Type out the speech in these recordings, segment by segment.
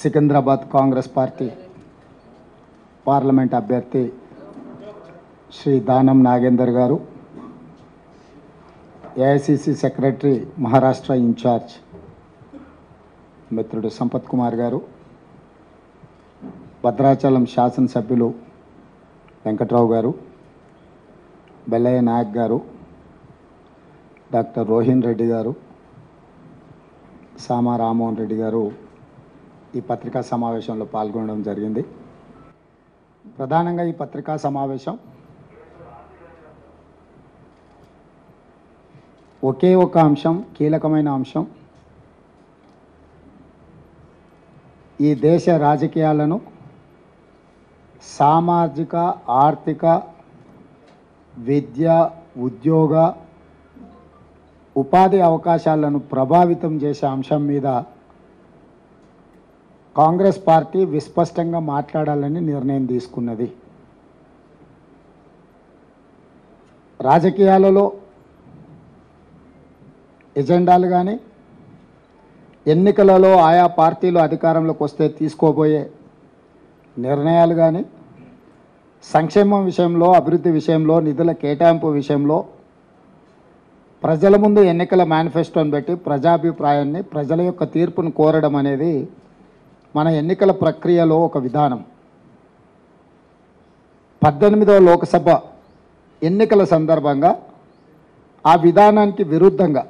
Secunderabad Congress party parliament అభ్యర్థి శ్రీ దానం నాగేందర్ గారు, AICC secretary Maharashtra incharge మిత్రుడు సంపత్ కుమార్ గారు, భద్రాచలం శాసనసభ్యులు వెంకట్రావు గారు, బెల్లయ్య నాయక్ గారు, డాక్టర్ రోహిన్ రెడ్డి గారు, సామా రామ్మోహన్ రెడ్డి గారు ఈ పత్రికా సమావేశంలో పాల్గొనడం జరిగింది. ప్రధానంగా ఈ పత్రికా సమావేశం ఒకే ఒక అంశం, కీలకమైన అంశం, ఈ దేశ రాజకీయాలను సామాజిక, ఆర్థిక, విద్య, ఉద్యోగ, ఉపాధి అవకాశాలను ప్రభావితం చేసే అంశం మీద కాంగ్రెస్ పార్టీ విస్పష్టంగా మాట్లాడాలని నిర్ణయం తీసుకున్నది. రాజకీయాలలో ఎజెండాలు కానీ, ఎన్నికలలో ఆయా పార్టీలు అధికారంలోకి వస్తే తీసుకోబోయే నిర్ణయాలు కానీ, సంక్షేమం విషయంలో, అభివృద్ధి విషయంలో, నిధుల కేటాయింపు విషయంలో ప్రజల ముందు ఎన్నికల మేనిఫెస్టోని పెట్టి ప్రజాభిప్రాయాన్ని, ప్రజల యొక్క తీర్పును కోరడం అనేది మన ఎన్నికల ప్రక్రియలో ఒక విధానం. 18వ లోక్సభ ఎన్నికల సందర్భంగా ఆ విధానానికి విరుద్ధంగా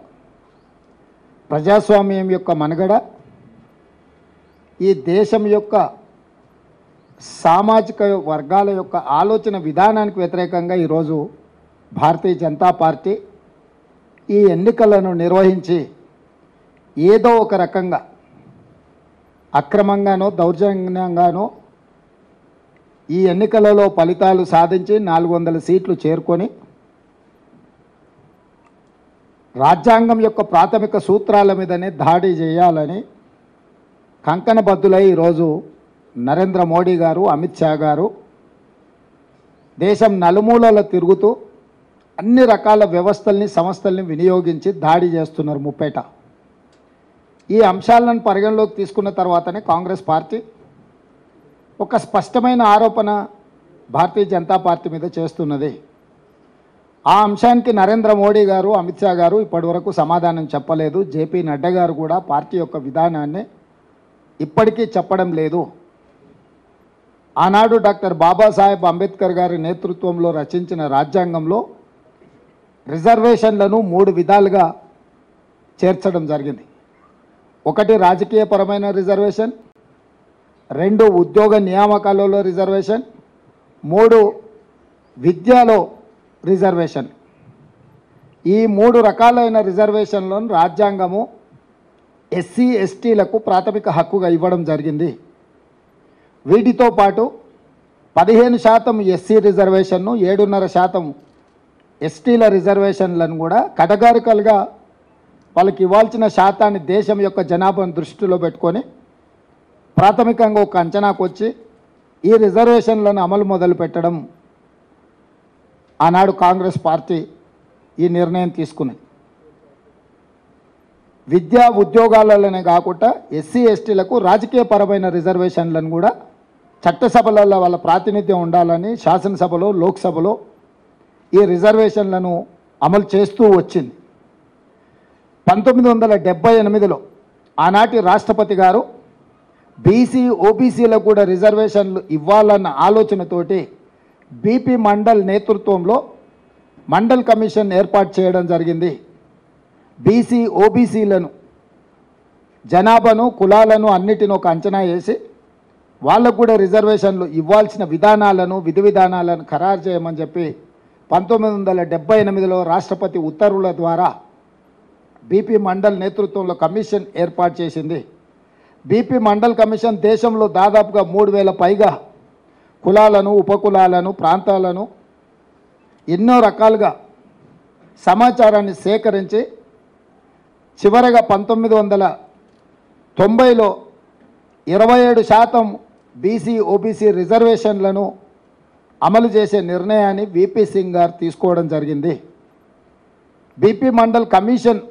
ప్రజాస్వామ్యం యొక్క మనుగడ, ఈ దేశం యొక్క సామాజిక వర్గాల యొక్క ఆలోచన విధానానికి వ్యతిరేకంగా ఈరోజు భారతీయ జనతా పార్టీ ఈ ఎన్నికలను నిర్వహించి ఏదో ఒక రకంగా అక్రమంగానో, దౌర్జన్యంగానో ఈ ఎన్నికలలో ఫలితాలు సాధించి 400 సీట్లు చేరుకొని రాజ్యాంగం యొక్క ప్రాథమిక సూత్రాల మీదనే దాడి చేయాలని కంకణబద్దులై ఈరోజు నరేంద్ర మోడీ గారు, అమిత్ షా గారు దేశం నలుమూలల తిరుగుతూ అన్ని రకాల వ్యవస్థల్ని, సంస్థల్ని వినియోగించి దాడి చేస్తున్నారు ముప్పేట. ఈ అంశాలను పరిగణలోకి తీసుకున్న తర్వాతనే కాంగ్రెస్ పార్టీ ఒక స్పష్టమైన ఆరోపణ భారతీయ జనతా పార్టీ మీద చేస్తున్నది. ఆ అంశానికి నరేంద్ర మోడీ గారు, అమిత్ షా గారు ఇప్పటివరకు సమాధానం చెప్పలేదు. జేపీ నడ్డా గారు కూడా పార్టీ యొక్క విధానాన్ని ఇప్పటికీ చెప్పడం లేదు. ఆనాడు డాక్టర్ బాబాసాహెబ్ అంబేద్కర్ గారి నేతృత్వంలో రచించిన రాజ్యాంగంలో రిజర్వేషన్లను 3 విధాలుగా చేర్చడం జరిగింది. 1 రాజకీయపరమైన రిజర్వేషన్, 2 ఉద్యోగ నియామకాలలో రిజర్వేషన్, 3 విద్యలో రిజర్వేషన్. ఈ 3 రకాలైన రిజర్వేషన్లను రాజ్యాంగము ఎస్సీ ఎస్టీలకు ప్రాథమిక హక్కుగా ఇవ్వడం జరిగింది. వీటితో పాటు 15% ఎస్సీ రిజర్వేషన్ను, 7.5% ఎస్టీల రిజర్వేషన్లను కూడా కేటగారికల్గా వాళ్ళకి ఇవ్వాల్సిన శాతాన్ని దేశం యొక్క జనాభాను దృష్టిలో పెట్టుకొని ప్రాథమికంగా ఒక అంచనాకు వచ్చి ఈ రిజర్వేషన్లను అమలు మొదలు పెట్టడం ఆనాడు కాంగ్రెస్ పార్టీ ఈ నిర్ణయం తీసుకున్నది. విద్యా ఉద్యోగాలలోనే కాకుండా ఎస్సీ ఎస్టీలకు రాజకీయపరమైన రిజర్వేషన్లను కూడా చట్టసభలలో వాళ్ళ ప్రాతినిధ్యం ఉండాలని శాసనసభలో, లోక్సభలో ఈ రిజర్వేషన్లను అమలు చేస్తూ వచ్చింది. 1978లో ఆనాటి రాష్ట్రపతి గారు బీసీ, ఓబీసీలకు కూడా రిజర్వేషన్లు ఇవ్వాలన్న ఆలోచనతోటి బీపీ మండల్ నేతృత్వంలో మండల్ కమిషన్ ఏర్పాటు చేయడం జరిగింది. బీసీ, ఓబీసీలను, జనాభాను, కులాలను అన్నిటిని ఒక అంచనా వేసి వాళ్ళకు కూడా రిజర్వేషన్లు ఇవ్వాల్సిన విధానాలను, విధి విధానాలను ఖరారు చేయమని చెప్పి 1978లో రాష్ట్రపతి ఉత్తర్వుల ద్వారా బీపీ మండల్ నేతృత్వంలో కమిషన్ ఏర్పాటు చేసింది. బీపీ మండల్ కమిషన్ దేశంలో దాదాపుగా 3000 పైగా కులాలను, ఉపకులాలను, ప్రాంతాలను ఎన్నో రకాలుగా సమాచారాన్ని సేకరించి చివరగా 1990లో 27% బీసీ, ఓబీసీ రిజర్వేషన్లను అమలు చేసే నిర్ణయాన్ని వీపీ సింగ్ గారు తీసుకోవడం జరిగింది. బీపీ మండల్ కమిషన్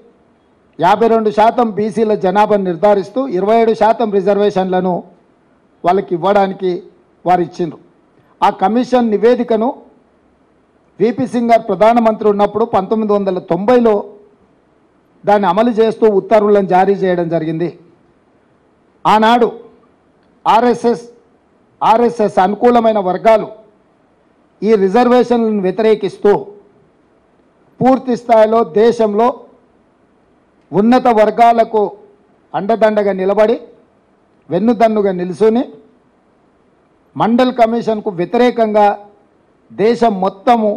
52% బీసీల జనాభాను నిర్ధారిస్తూ 27% రిజర్వేషన్లను వాళ్ళకి ఇవ్వడానికి వారు ఇచ్చిండ్రు. ఆ కమిషన్ నివేదికను విపి సింగ్ గారు ప్రధానమంత్రి ఉన్నప్పుడు 1990లో దాన్ని అమలు చేస్తూ ఉత్తర్వులను జారీ చేయడం జరిగింది. ఆనాడు ఆర్ఎస్ఎస్ అనుకూలమైన వర్గాలు ఈ రిజర్వేషన్లను వ్యతిరేకిస్తూ పూర్తి స్థాయిలో దేశంలో ఉన్నత వర్గాలకు అండదండగా నిలబడి వెన్నుదన్నుగా నిలుచుని మండల్ కమిషన్కు వ్యతిరేకంగా దేశం మొత్తము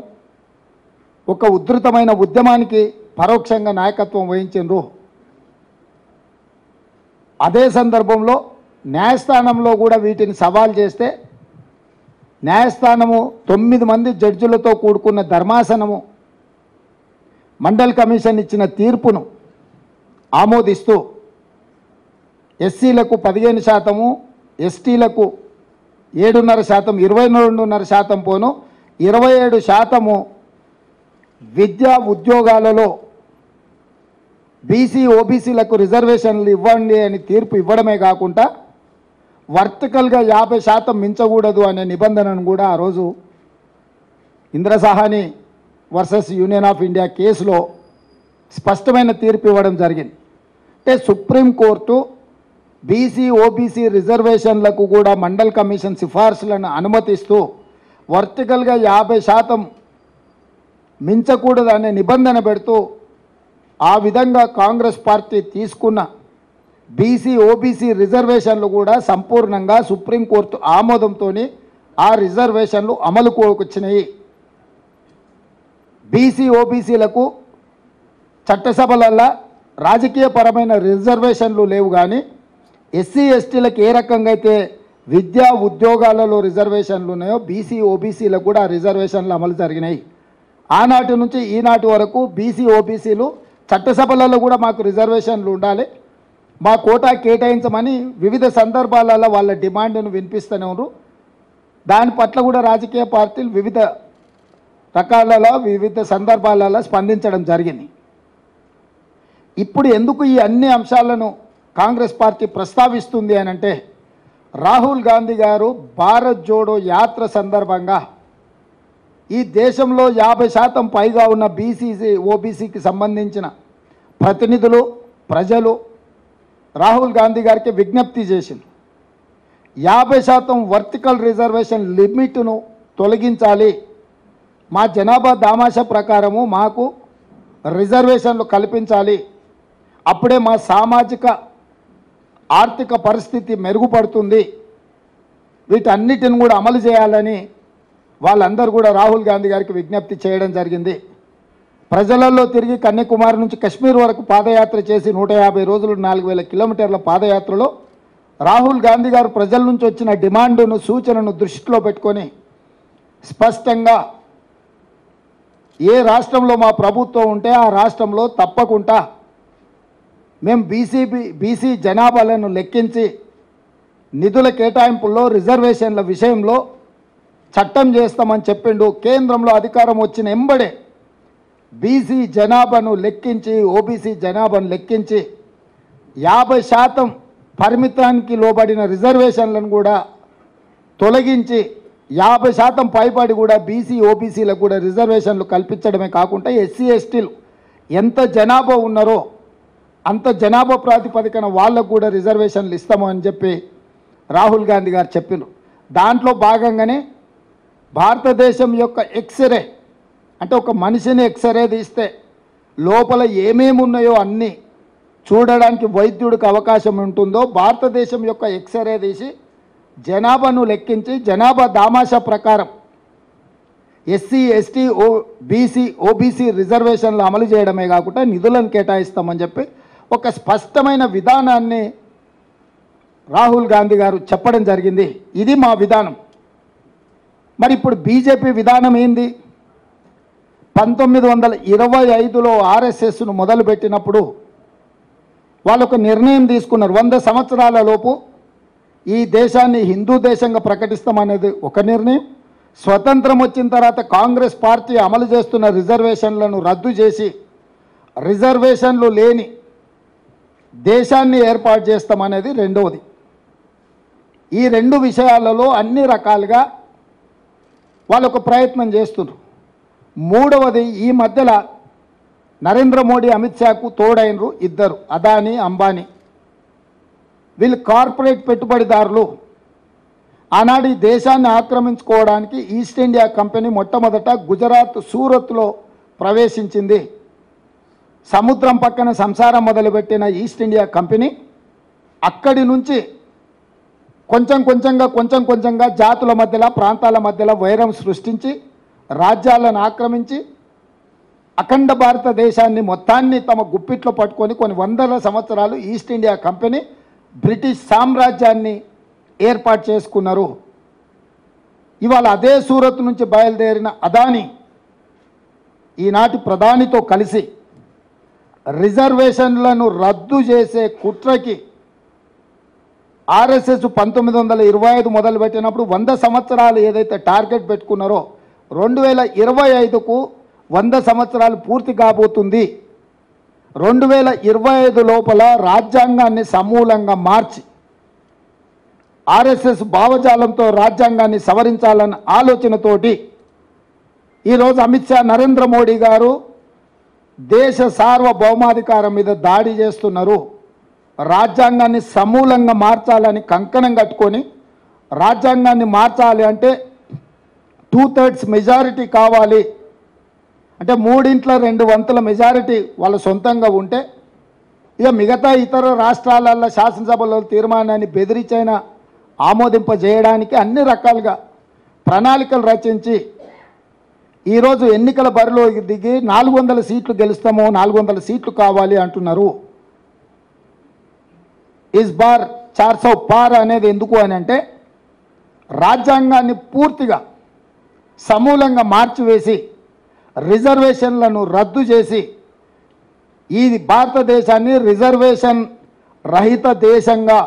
ఒక ఉధృతమైన ఉద్యమానికి పరోక్షంగా నాయకత్వం వహించిండ్రు. అదే సందర్భంలో న్యాయస్థానంలో కూడా వీటిని సవాల్ చేస్తే న్యాయస్థానము 9 మంది జడ్జిలతో కూడుకున్న ధర్మాసనము మండల్ కమిషన్ ఇచ్చిన తీర్పును ఆమోదిస్తూ ఎస్సీలకు 15%, ఎస్టీలకు 7.5%, 22.5% పోను 27% విద్యా ఉద్యోగాలలో బీసీ ఓబీసీలకు రిజర్వేషన్లు ఇవ్వండి అని తీర్పు ఇవ్వడమే కాకుండా వర్టికల్గా 50% మించకూడదు అనే నిబంధనను కూడా ఆ రోజు ఇంద్రసాహాని వర్సెస్ యూనియన్ ఆఫ్ ఇండియా కేసులో స్పష్టమైన తీర్పు ఇవ్వడం జరిగింది. అంటే సుప్రీంకోర్టు బీసీ ఓబీసీ రిజర్వేషన్లకు కూడా మండల్ కమిషన్ సిఫార్సులను అనుమతిస్తూ వర్టికల్గా 50% మించకూడదు అనే నిబంధన పెడుతూ ఆ విధంగా కాంగ్రెస్ పార్టీ తీసుకున్న బీసీ ఓబీసీ రిజర్వేషన్లు కూడా సంపూర్ణంగా సుప్రీంకోర్టు ఆమోదంతో ఆ రిజర్వేషన్లు అమలుకు వచ్చినాయి. బీసీ ఓబీసీలకు చట్టసభలల్లో రాజకీయపరమైన రిజర్వేషన్లు లేవు, కానీ ఎస్సీ ఎస్టీలకు ఏ రకంగా అయితే విద్యా ఉద్యోగాలలో రిజర్వేషన్లు ఉన్నాయో బీసీ ఓబీసీలకు కూడా ఆ రిజర్వేషన్లు అమలు జరిగినాయి. ఆనాటి నుంచి ఈనాటి వరకు బీసీ ఓబీసీలు చట్టసభలలో కూడా మాకు రిజర్వేషన్లు ఉండాలి, మా కోటా కేటాయించమని వివిధ సందర్భాలలో వాళ్ళ డిమాండ్ను వినిపిస్తూనే ఉన్నారు. దాని పట్ల కూడా రాజకీయ పార్టీలు వివిధ రకాలలో వివిధ సందర్భాలలో స్పందించడం జరిగింది. ఇప్పుడు ఎందుకు ఈ అన్ని అంశాలను కాంగ్రెస్ పార్టీ ప్రస్తావిస్తుంది అని అంటే, రాహుల్ గాంధీ గారు భారత్ జోడో యాత్ర సందర్భంగా ఈ దేశంలో 50% పైగా ఉన్న బీసీసీ ఓబీసీకి సంబంధించిన ప్రతినిధులు ప్రజలు రాహుల్ గాంధీ గారికి విజ్ఞప్తి చేసింది. 50% వర్టికల్ రిజర్వేషన్ లిమిట్ను తొలగించాలి, మా జనాభా దామాషా ప్రకారము మాకు రిజర్వేషన్లు కల్పించాలి, అప్పుడే మా సామాజిక ఆర్థిక పరిస్థితి మెరుగుపడుతుంది, వీటన్నిటిని కూడా అమలు చేయాలని వాళ్ళందరూ కూడా రాహుల్ గాంధీ గారికి విజ్ఞప్తి చేయడం జరిగింది. ప్రజలలో తిరిగి కన్యాకుమారి నుంచి కశ్మీర్ వరకు పాదయాత్ర చేసి 150 రోజులు 4000 కిలోమీటర్ల పాదయాత్రలో రాహుల్ గాంధీ గారు ప్రజల నుంచి వచ్చిన డిమాండును సూచనను దృష్టిలో పెట్టుకొని స్పష్టంగా ఏ రాష్ట్రంలో మా ప్రభుత్వం ఉంటే ఆ రాష్ట్రంలో తప్పకుండా మేము బీసీ జనాభాలను లెక్కించి నిధుల కేటాయింపుల్లో రిజర్వేషన్ల విషయంలో చట్టం చేస్తామని చెప్పిండు. కేంద్రంలో అధికారం వచ్చిన ఎంబడే బీసీ జనాభాను లెక్కించి ఓబీసీ జనాభాను లెక్కించి 50% పరిమితానికి లోబడిన రిజర్వేషన్లను కూడా తొలగించి 50% పైబడి కూడా బీసీ ఓబీసీలకు కూడా రిజర్వేషన్లు కల్పించడమే కాకుండా ఎస్సీ ఎస్టీలు ఎంత జనాభా ఉన్నారో అంత జనాభా ప్రాతిపదికన వాళ్ళకు కూడా రిజర్వేషన్లు ఇస్తాము అని చెప్పి రాహుల్ గాంధీ గారు చెప్పినారు. దాంట్లో భాగంగానే భారతదేశం యొక్క ఎక్స్రే అంటే ఒక మనిషిని ఎక్స్రే తీస్తే లోపల ఏమేమి ఉన్నాయో అన్నీ చూడడానికి వైద్యుడికి అవకాశం ఉంటుందో భారతదేశం యొక్క ఎక్స్రే తీసి జనాభాను లెక్కించి జనాభా దామాషా ప్రకారం ఎస్సీ ఎస్టీ బీసీ ఓబీసీ రిజర్వేషన్లు అమలు చేయడమే కాకుండా నిధులను కేటాయిస్తామని చెప్పి ఒక స్పష్టమైన విధానాన్ని రాహుల్ గాంధీ గారు చెప్పడం జరిగింది. ఇది మా విధానం. మరి ఇప్పుడు బీజేపీ విధానం ఏంది? 1925లో ఆర్ఎస్ఎస్ను మొదలుపెట్టినప్పుడు వాళ్ళు ఒక నిర్ణయం తీసుకున్నారు. 100 సంవత్సరాల లోపు ఈ దేశాన్ని హిందూ దేశంగా ప్రకటిస్తామనేది ఒక నిర్ణయం. స్వతంత్రం వచ్చిన తర్వాత కాంగ్రెస్ పార్టీ అమలు చేస్తున్న రిజర్వేషన్లను రద్దు చేసి రిజర్వేషన్లు లేని దేశాన్ని ఏర్పాటు చేస్తామనేది రెండవది. ఈ రెండు విషయాలలో అన్ని రకాలుగా వాళ్ళు ఒక ప్రయత్నం చేస్తున్నారు. మూడవది, ఈ మధ్యలో నరేంద్ర మోడీ అమిత్ షాకు తోడైనరు ఇద్దరు, అదానీ అంబానీ. వీళ్ళు కార్పొరేట్ పెట్టుబడిదారులు. ఆనాడు ఈ దేశాన్ని ఆక్రమించుకోవడానికి ఈస్ట్ ఇండియా కంపెనీ మొట్టమొదట గుజరాత్ సూరత్లో ప్రవేశించింది. సముద్రం పక్కన సంసారం మొదలుపెట్టిన ఈస్ట్ ఇండియా కంపెనీ అక్కడి నుంచి కొంచెం కొంచెంగా జాతుల మధ్యలో, ప్రాంతాల మధ్యలో వైరం సృష్టించి రాజ్యాలను ఆక్రమించి అఖండ భారతదేశాన్ని మొత్తాన్ని తమ గుప్పిట్లో పట్టుకొని కొన్ని వందల సంవత్సరాలు ఈస్ట్ ఇండియా కంపెనీ బ్రిటిష్ సామ్రాజ్యాన్ని ఏర్పాటు చేసుకున్నారు. ఇవాళ అదే సూరత్ నుంచి బయలుదేరిన అదానీ ఈనాటి ప్రధానితో కలిసి రిజర్వేషన్లను రద్దు చేసే కుట్రకి ఆర్ఎస్ఎస్ 1925 మొదలుపెట్టినప్పుడు 100 సంవత్సరాలు ఏదైతే టార్గెట్ పెట్టుకున్నారో 2025కు 100 సంవత్సరాలు పూర్తి కాబోతుంది. 2025 లోపల రాజ్యాంగాన్ని సమూలంగా మార్చి ఆర్ఎస్ఎస్ భావజాలంతో రాజ్యాంగాన్ని సవరించాలన్న ఆలోచనతోటి ఈరోజు అమిత్ షా, నరేంద్ర మోడీ గారు దేశ సార్వభౌమాధికారం మీద దాడి చేస్తున్నారు. రాజ్యాంగాన్ని సమూలంగా మార్చాలని కంకణం కట్టుకొని, రాజ్యాంగాన్ని మార్చాలి అంటే 2/3 మెజారిటీ కావాలి అంటే 3/2 మెజారిటీ వాళ్ళ సొంతంగా ఉంటే ఇక మిగతా ఇతర రాష్ట్రాలలో శాసనసభలో తీర్మానాన్ని బెదిరించైనా ఆమోదింపజేయడానికి అన్ని రకాలుగా ప్రణాళికలు రచించి ఈరోజు ఎన్నికల బరిలో దిగి 400 సీట్లు గెలుస్తాము, 400 సీట్లు కావాలి అంటున్నారు. ఇస్ బార్ 400 పార్ అనేది ఎందుకు అని అంటే రాజ్యాంగాన్ని పూర్తిగా సమూలంగా మార్చివేసి రిజర్వేషన్లను రద్దు చేసి ఈ భారతదేశాన్ని రిజర్వేషన్ రహిత దేశంగా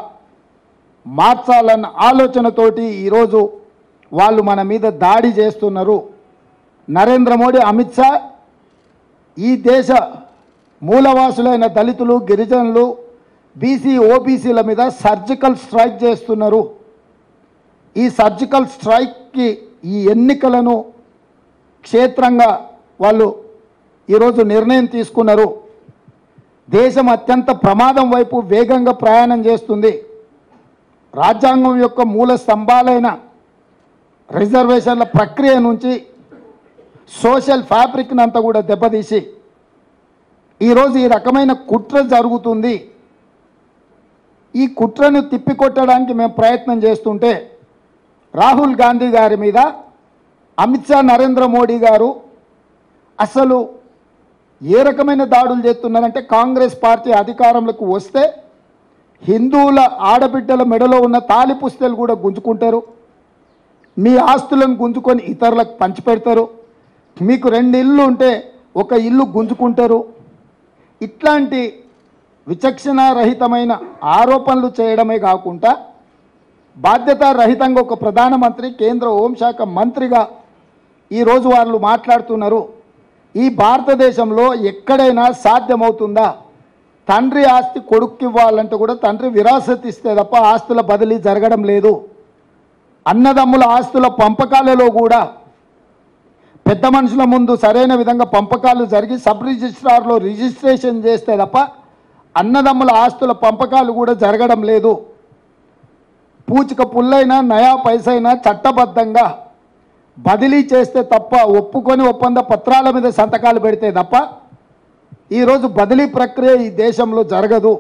మార్చాలన్న ఆలోచనతోటి ఈరోజు వాళ్ళు మన మీద దాడి చేస్తున్నారు. నరేంద్ర మోడీ, అమిత్ షా ఈ దేశ మూలవాసులైన దళితులు, గిరిజనులు, బీసీ, ఓబీసీల మీద సర్జికల్ స్ట్రైక్ చేస్తున్నారు. ఈ సర్జికల్ స్ట్రైక్కి ఈ ఎన్నికలను క్షేత్రంగా వాళ్ళు ఈరోజు నిర్ణయం తీసుకున్నారు. దేశం అత్యంత ప్రమాదం వైపు వేగంగా ప్రయాణం చేస్తుంది. రాజ్యాంగం యొక్క మూల స్తంభాలైన రిజర్వేషన్ల ప్రక్రియ నుంచి సోషల్ ఫ్యాబ్రిక్ని అంతా కూడా దెబ్బతీసి ఈరోజు ఈ రకమైన కుట్ర జరుగుతుంది. ఈ కుట్రను తిప్పికొట్టడానికి మేము ప్రయత్నం చేస్తుంటే రాహుల్ గాంధీ గారి మీద అమిత్ షా, నరేంద్ర మోడీ గారు అసలు ఏ రకమైన దాడులు చేస్తున్నారంటే కాంగ్రెస్ పార్టీ అధికారంలోకి వస్తే హిందువుల ఆడబిడ్డల మెడలో ఉన్న తాలి పుస్తలు కూడా గుంజుకుంటారు, మీ ఆస్తులను గుంజుకొని ఇతరులకు పంచిపెడతారు, మీకు 2 ఇళ్ళు ఉంటే 1 ఇల్లు గుంజుకుంటారు. ఇట్లాంటి విచక్షణారహితమైన ఆరోపణలు చేయడమే కాకుండా బాధ్యతారహితంగా ఒక ప్రధానమంత్రి, కేంద్ర హోంశాఖ మంత్రిగా ఈరోజు వాళ్ళు మాట్లాడుతున్నారు. ఈ భారతదేశంలో ఎక్కడైనా సాధ్యమవుతుందా? తండ్రి ఆస్తి కొడుక్కి ఇవ్వాలంటే కూడా తండ్రి విరాసత్ ఇస్తే తప్ప ఆస్తుల బదిలీ జరగడం లేదు. అన్నదమ్ముల ఆస్తుల పంపకాలలో కూడా పెద్ద మనుషుల ముందు సరైన విధంగా పంపకాలు జరిగి సబ్ రిజిస్ట్రార్లో రిజిస్ట్రేషన్ చేస్తే తప్ప అన్నదమ్ముల ఆస్తుల పంపకాలు కూడా జరగడం లేదు. పూచిక పుల్లైనా నయా పైసైనా చట్టబద్ధంగా బదిలీ చేస్తే తప్ప, ఒప్పుకొని ఒప్పంద పత్రాల మీద సంతకాలు పెడితే తప్ప ఈరోజు బదిలీ ప్రక్రియ ఈ దేశంలో జరగదు.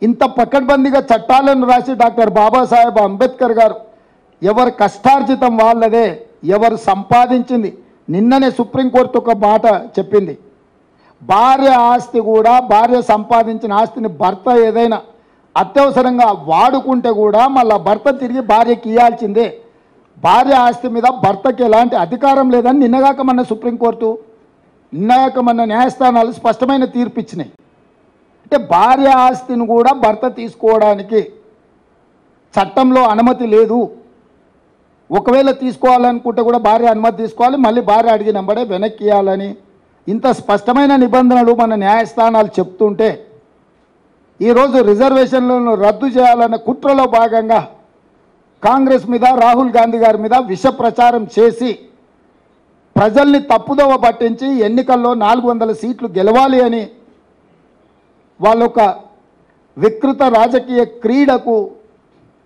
ఇంత పకడ్బందీగా చట్టాలను రాసి డాక్టర్ బాబాసాహెబ్ అంబేద్కర్ గారు ఎవరు కష్టార్జితం వాళ్ళదే, ఎవరు సంపాదించింది. నిన్ననే సుప్రీంకోర్టు ఒక మాట చెప్పింది, భార్య ఆస్తి కూడా, భార్య సంపాదించిన ఆస్తిని భర్త ఏదైనా అత్యవసరంగా వాడుకుంటే కూడా మళ్ళీ భర్త తిరిగి భార్యకి ఇవ్వాల్సిందే. భార్య ఆస్తి మీద భర్తకి ఎలాంటి అధికారం లేదని నిన్నగాక మన సుప్రీంకోర్టు, నిన్నగాక మన న్యాయస్థానాలు స్పష్టమైన తీర్పు ఇచ్చినాయి. అంటే భార్య ఆస్తిని కూడా భర్త తీసుకోవడానికి చట్టంలో అనుమతి లేదు. ఒకవేళ తీసుకోవాలనుకుంటే కూడా భార్య అనుమతి తీసుకోవాలి, మళ్ళీ భార్య అడిగినంబడే వెనక్కి ఇవ్వాలని ఇంత స్పష్టమైన నిబంధనలు మన న్యాయస్థానాలు చెప్తుంటే ఈరోజు రిజర్వేషన్లను రద్దు చేయాలన్న కుట్రలో భాగంగా కాంగ్రెస్ మీద రాహుల్ గాంధీ గారి మీద విష ప్రచారం చేసి ప్రజల్ని తప్పుదోవ పట్టించి ఎన్నికల్లో 400 సీట్లు గెలవాలి అని వాళ్ళొక వికృత రాజకీయ క్రీడకు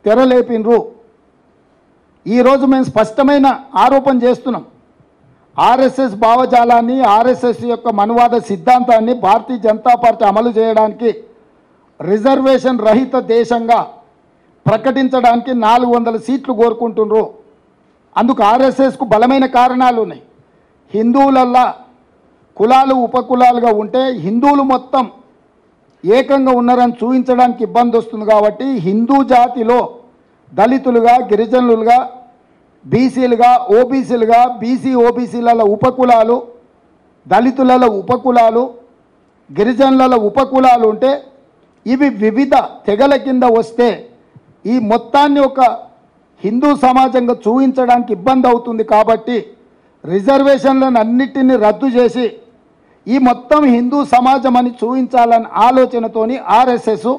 తెరలేపినరు. ఈరోజు మేము స్పష్టమైన ఆరోపణ చేస్తున్నాం. ఆర్ఎస్ఎస్ భావజాలాన్ని, ఆర్ఎస్ఎస్ యొక్క మనువాద సిద్ధాంతాన్ని భారతీయ జనతా పార్టీ అమలు చేయడానికి రిజర్వేషన్ రహిత దేశంగా ప్రకటించడానికి 400 సీట్లు కోరుకుంటున్నారు. అందుకు ఆర్ఎస్ఎస్కు బలమైన కారణాలు ఉన్నాయి. హిందువులల్లా కులాలు ఉపకులాలుగా ఉంటే హిందువులు మొత్తం ఏకంగా ఉన్నారని చూపించడానికి ఇబ్బంది వస్తుంది. కాబట్టి హిందూ జాతిలో దళితులుగా, గిరిజనులుగా, బీసీలుగా, ఓబీసీలుగా, బీసీ ఓబీసీల ఉపకులాలు, దళితుల ఉపకులాలు, గిరిజనుల ఉపకులాలు ఉంటే ఇవి వివిధ తెగల కింద వస్తే ఈ మొత్తాన్ని ఒక హిందూ సమాజంగా చూపించడానికి ఇబ్బంది అవుతుంది. కాబట్టి రిజర్వేషన్లను అన్నిటినీ రద్దు చేసి ఈ మొత్తం హిందూ సమాజం అని చూపించాలన్న ఆలోచనతోని ఆర్ఎస్ఎస్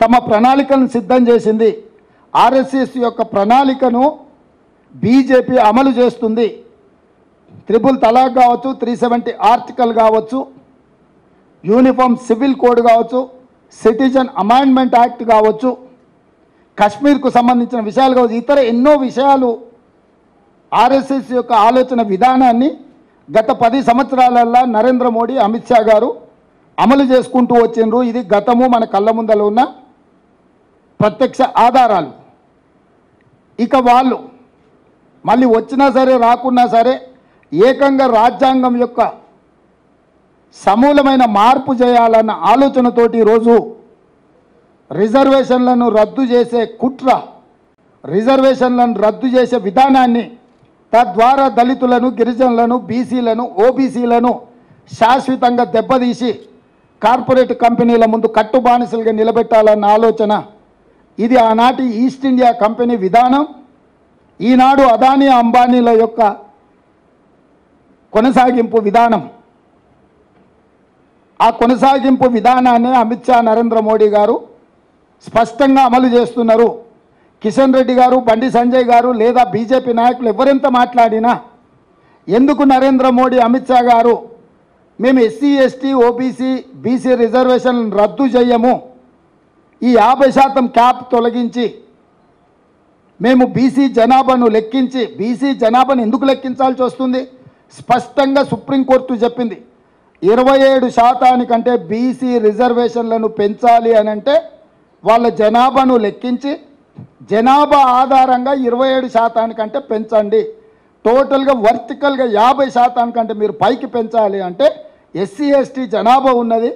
తమ ప్రణాళికలను సిద్ధం చేసింది. ఆర్ఎస్ఎస్ యొక్క ప్రణాళికను బీజేపీ అమలు చేస్తుంది. ట్రిపుల్ తలాక్ కావచ్చు, 370 ఆర్టికల్ కావచ్చు, యూనిఫామ్ సివిల్ కోడ్ కావచ్చు, సిటిజన్ అమెండ్మెంట్ యాక్ట్ కావచ్చు, కశ్మీర్కు సంబంధించిన విషయాలు కావచ్చు, ఇతర ఎన్నో విషయాలు ఆర్ఎస్ఎస్ యొక్క ఆలోచన విధానాన్ని గత 10 సంవత్సరాలల్లో నరేంద్ర మోడీ, అమిత్ షా గారు అమలు చేసుకుంటూ వచ్చిండ్రు. ఇది గతము మన కళ్ళ ముందర ఉన్న ప్రత్యక్ష ఆధారాలు. ఇక వాళ్ళు మళ్ళీ వచ్చినా సరే రాకున్నా సరే ఏకంగా రాజ్యాంగం యొక్క సమూలమైన మార్పు చేయాలన్న ఆలోచనతోటి ఈరోజు రిజర్వేషన్లను రద్దు చేసే కుట్ర, రిజర్వేషన్లను రద్దు చేసే విధానాన్ని, తద్వారా దళితులను, గిరిజనులను, బీసీలను, ఓబీసీలను శాశ్వతంగా దెబ్బతీసి కార్పొరేట్ కంపెనీల ముందు కట్టుబానిసలుగా నిలబెట్టాలన్న ఆలోచన. ఇది ఆనాటి ఈస్ట్ ఇండియా కంపెనీ విధానం. ఈనాడు అదానీ అంబానీల యొక్క కొనసాగింపు విధానం. ఆ కొనసాగింపు విధానాన్ని అమిత్ షా, నరేంద్ర మోడీ గారు స్పష్టంగా అమలు చేస్తున్నారు. కిషన్ రెడ్డి గారు, బండి సంజయ్ గారు లేదా బీజేపీ నాయకులు ఎవరెంత మాట్లాడినా ఎందుకు నరేంద్ర మోడీ, అమిత్ షా గారు మేము ఎస్సీ, ఎస్టీ, ఓబీసీ, బీసీ రిజర్వేషన్లను రద్దు చేయము, ఈ 50% క్యాప్ తొలగించి మేము బీసీ జనాభాను లెక్కించి, బీసీ జనాభాను ఎందుకు లెక్కించాల్సి వస్తుంది? స్పష్టంగా సుప్రీంకోర్టు చెప్పింది. 27% బీసీ రిజర్వేషన్లను పెంచాలి అని అంటే వాళ్ళ జనాభాను లెక్కించి జనాభా ఆధారంగా 27% పెంచండి. టోటల్గా వర్టికల్గా 50% మీరు పైకి పెంచాలి అంటే ఎస్సీ, ఎస్టీ జనాభా ఉన్నది,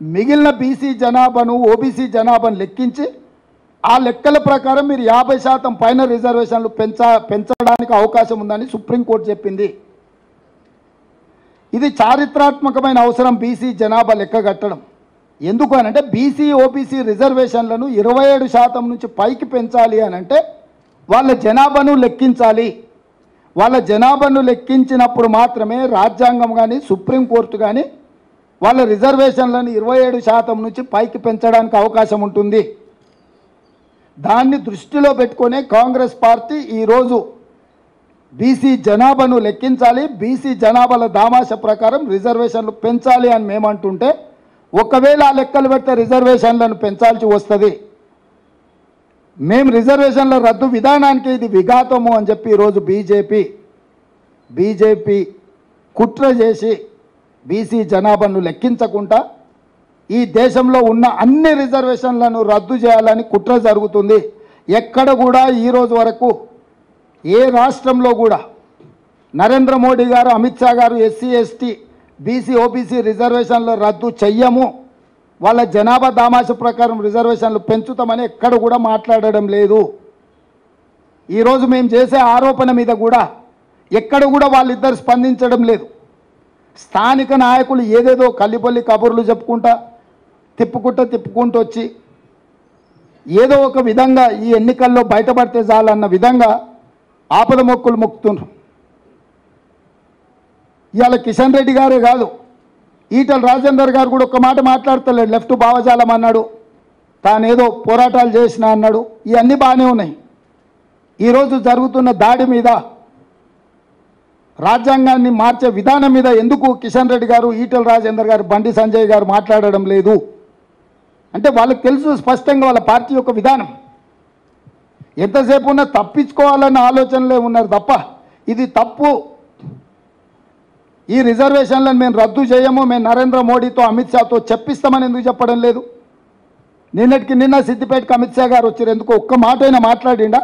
మిగిలిన బీసీ జనాభాను, ఓబీసీ జనాభాను లెక్కించి ఆ లెక్కల ప్రకారం మీరు 50% పైన రిజర్వేషన్లు పెంచడానికి అవకాశం ఉందని సుప్రీంకోర్టు చెప్పింది. ఇది చారిత్రాత్మకమైన అవసరం బీసీ జనాభా లెక్క కట్టడం. ఎందుకు అనంటే బీసీ, ఓబీసీ రిజర్వేషన్లను 27% నుంచి పైకి పెంచాలి అనంటే వాళ్ళ జనాభాను లెక్కించాలి. వాళ్ళ జనాభాను లెక్కించినప్పుడు మాత్రమే రాజ్యాంగం కానీ, సుప్రీంకోర్టు కానీ వాళ్ళ రిజర్వేషన్లను 27% నుంచి పైకి పెంచడానికి అవకాశం ఉంటుంది. దాన్ని దృష్టిలో పెట్టుకునే కాంగ్రెస్ పార్టీ ఈరోజు బీసీ జనాభాను లెక్కించాలి, బీసీ జనాభాల దామాష ప్రకారం రిజర్వేషన్లు పెంచాలి అని మేమంటుంటే, ఒకవేళ ఆ లెక్కలు పెడితే రిజర్వేషన్లను పెంచాల్సి వస్తుంది. మేము రిజర్వేషన్ల రద్దు విధానానికి ఇది విఘాతము అని చెప్పి ఈరోజు బీజేపీ కుట్ర చేసి బీసీ జనాభాను లెక్కించకుండా ఈ దేశంలో ఉన్న అన్ని రిజర్వేషన్లను రద్దు చేయాలని కుట్ర జరుగుతుంది. ఎక్కడ కూడా ఈరోజు వరకు ఏ రాష్ట్రంలో కూడా నరేంద్ర మోడీ గారు, అమిత్ షా గారు ఎస్సీ, ఎస్టీ, బీసీ, ఓబీసీ రిజర్వేషన్లు రద్దు చెయ్యము, వాళ్ళ జనాభా దామాష ప్రకారం రిజర్వేషన్లు పెంచుతామని ఎక్కడ కూడా మాట్లాడడం లేదు. ఈరోజు మేము చేసే ఆరోపణ మీద కూడా ఎక్కడ కూడా వాళ్ళిద్దరు స్పందించడం లేదు. స్థానిక నాయకులు ఏదేదో కల్లిపల్లి కబుర్లు చెప్పుకుంటా తిప్పుకుంటూ వచ్చి ఏదో ఒక విధంగా ఈ ఎన్నికల్లో బయటపడితే చాలన్న విధంగా ఆపద మొక్కులు మొక్కుతున్నారు. ఇవాళ కిషన్ రెడ్డి గారే కాదు, ఈటల రాజేందర్ గారు కూడా ఒక్క మాట మాట్లాడతలేడు. లెఫ్ట్ భావజాలం అన్నాడు, తానేదో పోరాటాలు చేసిన అన్నాడు. ఇవన్నీ బాగానే ఉన్నాయి. ఈరోజు జరుగుతున్న దాడి మీద, రాజ్యాంగాన్ని మార్చే విధానం మీద ఎందుకు కిషన్ రెడ్డి గారు, ఈటల రాజేందర్ గారు, బండి సంజయ్ గారు మాట్లాడడం లేదు అంటే వాళ్ళకి తెలుసు స్పష్టంగా వాళ్ళ పార్టీ యొక్క విధానం. ఎంతసేపు ఉన్నా తప్పించుకోవాలన్న ఆలోచనలే ఉన్నారు తప్ప ఇది తప్పు, ఈ రిజర్వేషన్లను మేము రద్దు చేయము, మేము నరేంద్ర మోడీతో అమిత్ షాతో చెప్పిస్తామని ఎందుకు చెప్పడం లేదు? నిన్నటికి నిన్న సిద్దిపేటకి అమిత్ షా గారు వచ్చారు, ఎందుకు ఒక్క మాట అయినా మాట్లాడిండా?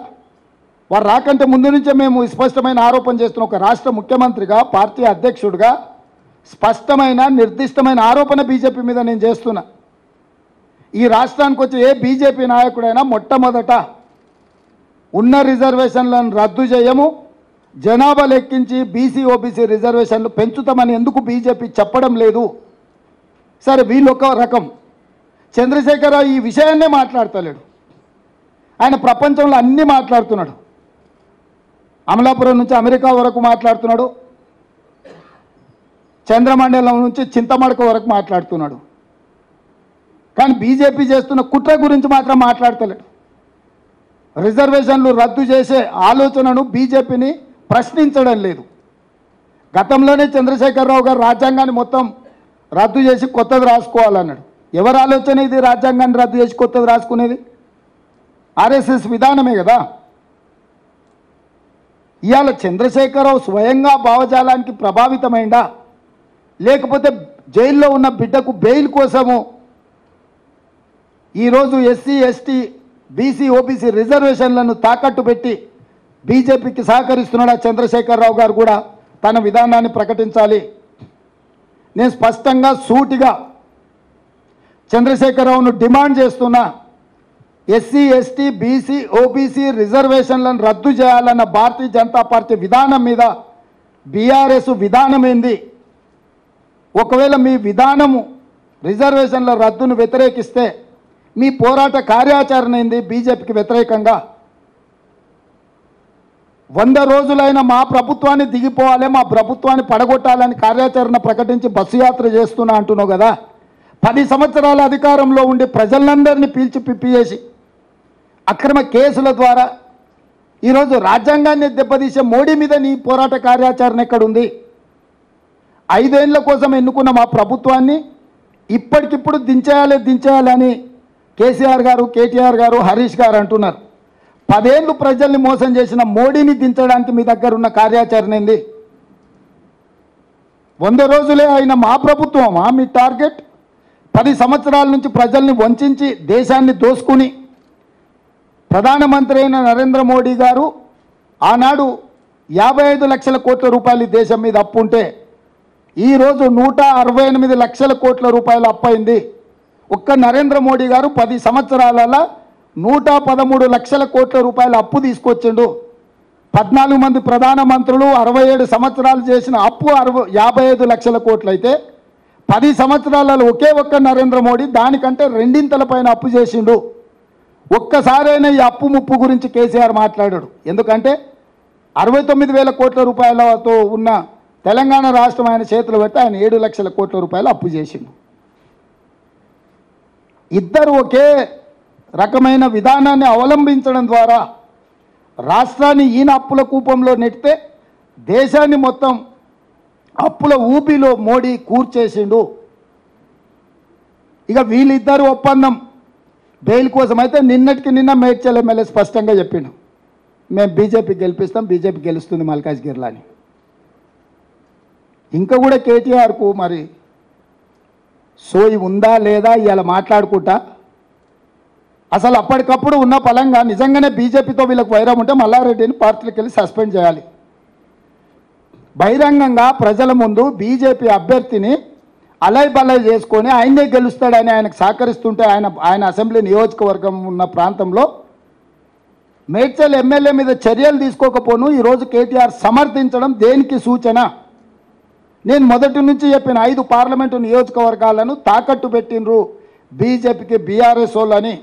వారు రాకంటే ముందు నుంచే మేము స్పష్టమైన ఆరోపణ చేస్తున్నాం. ఒక రాష్ట్ర ముఖ్యమంత్రిగా, పార్టీ అధ్యక్షుడిగా స్పష్టమైన నిర్దిష్టమైన ఆరోపణ బీజేపీ మీద నేను చేస్తున్నా. ఈ రాష్ట్రానికి వచ్చే ఏ బీజేపీ నాయకుడైనా మొట్టమొదట ఉన్న రిజర్వేషన్లను రద్దు చేయము, జనాభా లెక్కించి బీసీ ఓబీసీ రిజర్వేషన్లు పెంచుతామని ఎందుకు బీజేపీ చెప్పడం లేదు? సరే, వీళ్ళు ఒక రకం. చంద్రశేఖరరావు ఈ విషయాన్నే మాట్లాడతలేడు. ఆయన ప్రపంచంలో అన్నీ మాట్లాడుతున్నాడు. అమలాపురం నుంచి అమెరికా వరకు మాట్లాడుతున్నాడు, చంద్రమండలం నుంచి చింతమడక వరకు మాట్లాడుతున్నాడు. కానీ బీజేపీ చేస్తున్న కుట్ర గురించి మాత్రం మాట్లాడతలేడు. రిజర్వేషన్లు రద్దు చేసే ఆలోచనను బీజేపీని ప్రశ్నించడం లేదు. గతంలోనే చంద్రశేఖరరావు గారు రాజ్యాంగాన్ని మొత్తం రద్దు చేసి కొత్తది రాసుకోవాలన్నాడు. ఎవరి ఆలోచన ఇది? రాజ్యాంగాన్ని రద్దు చేసి కొత్తది రాసుకునేది ఆర్ఎస్ఎస్ విధానమే కదా. ఇవాళ చంద్రశేఖరరావు స్వయంగా భావజాలానికి ప్రభావితమైందా, లేకపోతే జైల్లో ఉన్న బిడ్డకు బెయిల్ కోసము ఈరోజు ఎస్సీ ఎస్టీ బీసీ ఓబీసీ రిజర్వేషన్లను తాకట్టు పెట్టి బీజేపీకి సహకరిస్తున్నాడా? చంద్రశేఖరరావు గారు కూడా తన విధానాన్ని ప్రకటించాలి. నేను స్పష్టంగా సూటిగా చంద్రశేఖరరావును డిమాండ్ చేస్తున్నా, ఎస్సీ ఎస్టీ బీసీ ఓబీసీ రిజర్వేషన్లను రద్దు చేయాలన్న భారతీయ జనతా పార్టీ విధానం మీద బీఆర్ఎస్ విధానం ఏంది? ఒకవేళ మీ విధానము రిజర్వేషన్ల రద్దును వ్యతిరేకిస్తే మీ పోరాట కార్యాచరణ ఏంది? బీజేపీకి వ్యతిరేకంగా 100 రోజులైన మా ప్రభుత్వాన్ని దిగిపోవాలి, మా ప్రభుత్వాన్ని పడగొట్టాలని కార్యాచరణ ప్రకటించి బస్సు యాత్ర చేస్తున్నా అంటున్నావు కదా. 10 సంవత్సరాల అధికారంలో ఉండి ప్రజలందరినీ పీల్చి పిప్పి చేసి అక్రమ కేసుల ద్వారా ఈరోజు రాజ్యాంగాన్ని దెబ్బతీసే మోడీ మీద నీ పోరాట కార్యాచరణ ఎక్కడుంది? 5 ఏళ్ల కోసం ఎన్నుకున్న మా ప్రభుత్వాన్ని ఇప్పటికిప్పుడు దించేయాలని కేసీఆర్ గారు, కేటీఆర్ గారు, హరీష్ గారు అంటున్నారు. 10 ఏళ్ళు ప్రజల్ని మోసం చేసిన మోడీని దించడానికి మీ దగ్గర ఉన్న కార్యాచరణ ఏంది? 100 రోజులే అయిన మా ప్రభుత్వమా మీ టార్గెట్? 10 సంవత్సరాల నుంచి ప్రజల్ని వంచి దేశాన్ని దోసుకుని ప్రధానమంత్రి అయిన నరేంద్ర మోడీ గారు ఆనాడు 55 లక్షల కోట్ల రూపాయలు దేశం మీద అప్పు ఉంటే ఈరోజు 168 లక్షల కోట్ల రూపాయలు అప్పయింది. ఒక్క నరేంద్ర మోడీ గారు 10 సంవత్సరాలలో 113 లక్షల కోట్ల రూపాయల అప్పు తీసుకొచ్చిండు. 14 మంది ప్రధానమంత్రులు 67 సంవత్సరాలు చేసిన అప్పు 55 లక్షల కోట్లు అయితే 10 సంవత్సరాలలో ఒకే ఒక్క నరేంద్ర మోడీ దానికంటే 2 పైన అప్పు చేసిండు. ఒక్కసారైనా ఈ అప్పు ముప్పు గురించి కేసీఆర్ మాట్లాడాడు. ఎందుకంటే 69,000 కోట్ల రూపాయలతో ఉన్న తెలంగాణ రాష్ట్రం ఆయన చేతులు పెడితే ఆయన 7 లక్షల కోట్ల రూపాయలు అప్పు చేసిండు. ఇద్దరు ఒకే రకమైన విధానాన్ని అవలంబించడం ద్వారా రాష్ట్రాన్ని ఈయన అప్పుల కూపంలో నెట్టితే దేశాన్ని మొత్తం అప్పుల ఊపిలో మోడీ కూర్చేసిండు. ఇక వీళ్ళిద్దరు ఒప్పందం బెయిల్ కోసం అయితే నిన్నటికి నిన్న మేడ్చల్ ఎమ్మెల్యే స్పష్టంగా చెప్పిండు, మేము బీజేపీ గెలిపిస్తాం, బీజేపీ గెలుస్తుంది మల్కాజ్గిరిలో అని. ఇంకా కూడా కేటీఆర్కు మరి సోయి ఉందా లేదా ఇవాళ మాట్లాడుకుంటా అసలు అప్పటికప్పుడు ఉన్న పలంగా నిజంగానే బీజేపీతో వీళ్ళకి వైరం ఉంటే మల్లారెడ్డిని పార్టీలకు వెళ్ళి సస్పెండ్ చేయాలి. బహిరంగంగా ప్రజల ముందు బీజేపీ అభ్యర్థిని అలై బలై చేసుకొని ఆయనే గెలుస్తాడని ఆయనకు సహకరిస్తుంటే ఆయన అసెంబ్లీ నియోజకవర్గం ఉన్న ప్రాంతంలో మేడ్చల్ ఎమ్మెల్యే మీద చర్యలు తీసుకోకపోను ఈరోజు కేటీఆర్ సమర్థించడం దేనికి సూచన? నేను మొదటి నుంచి చెప్పిన 5 పార్లమెంటు నియోజకవర్గాలను తాకట్టు పెట్టినరు బీజేపీకి బీఆర్ఎస్ వాళ్ళని.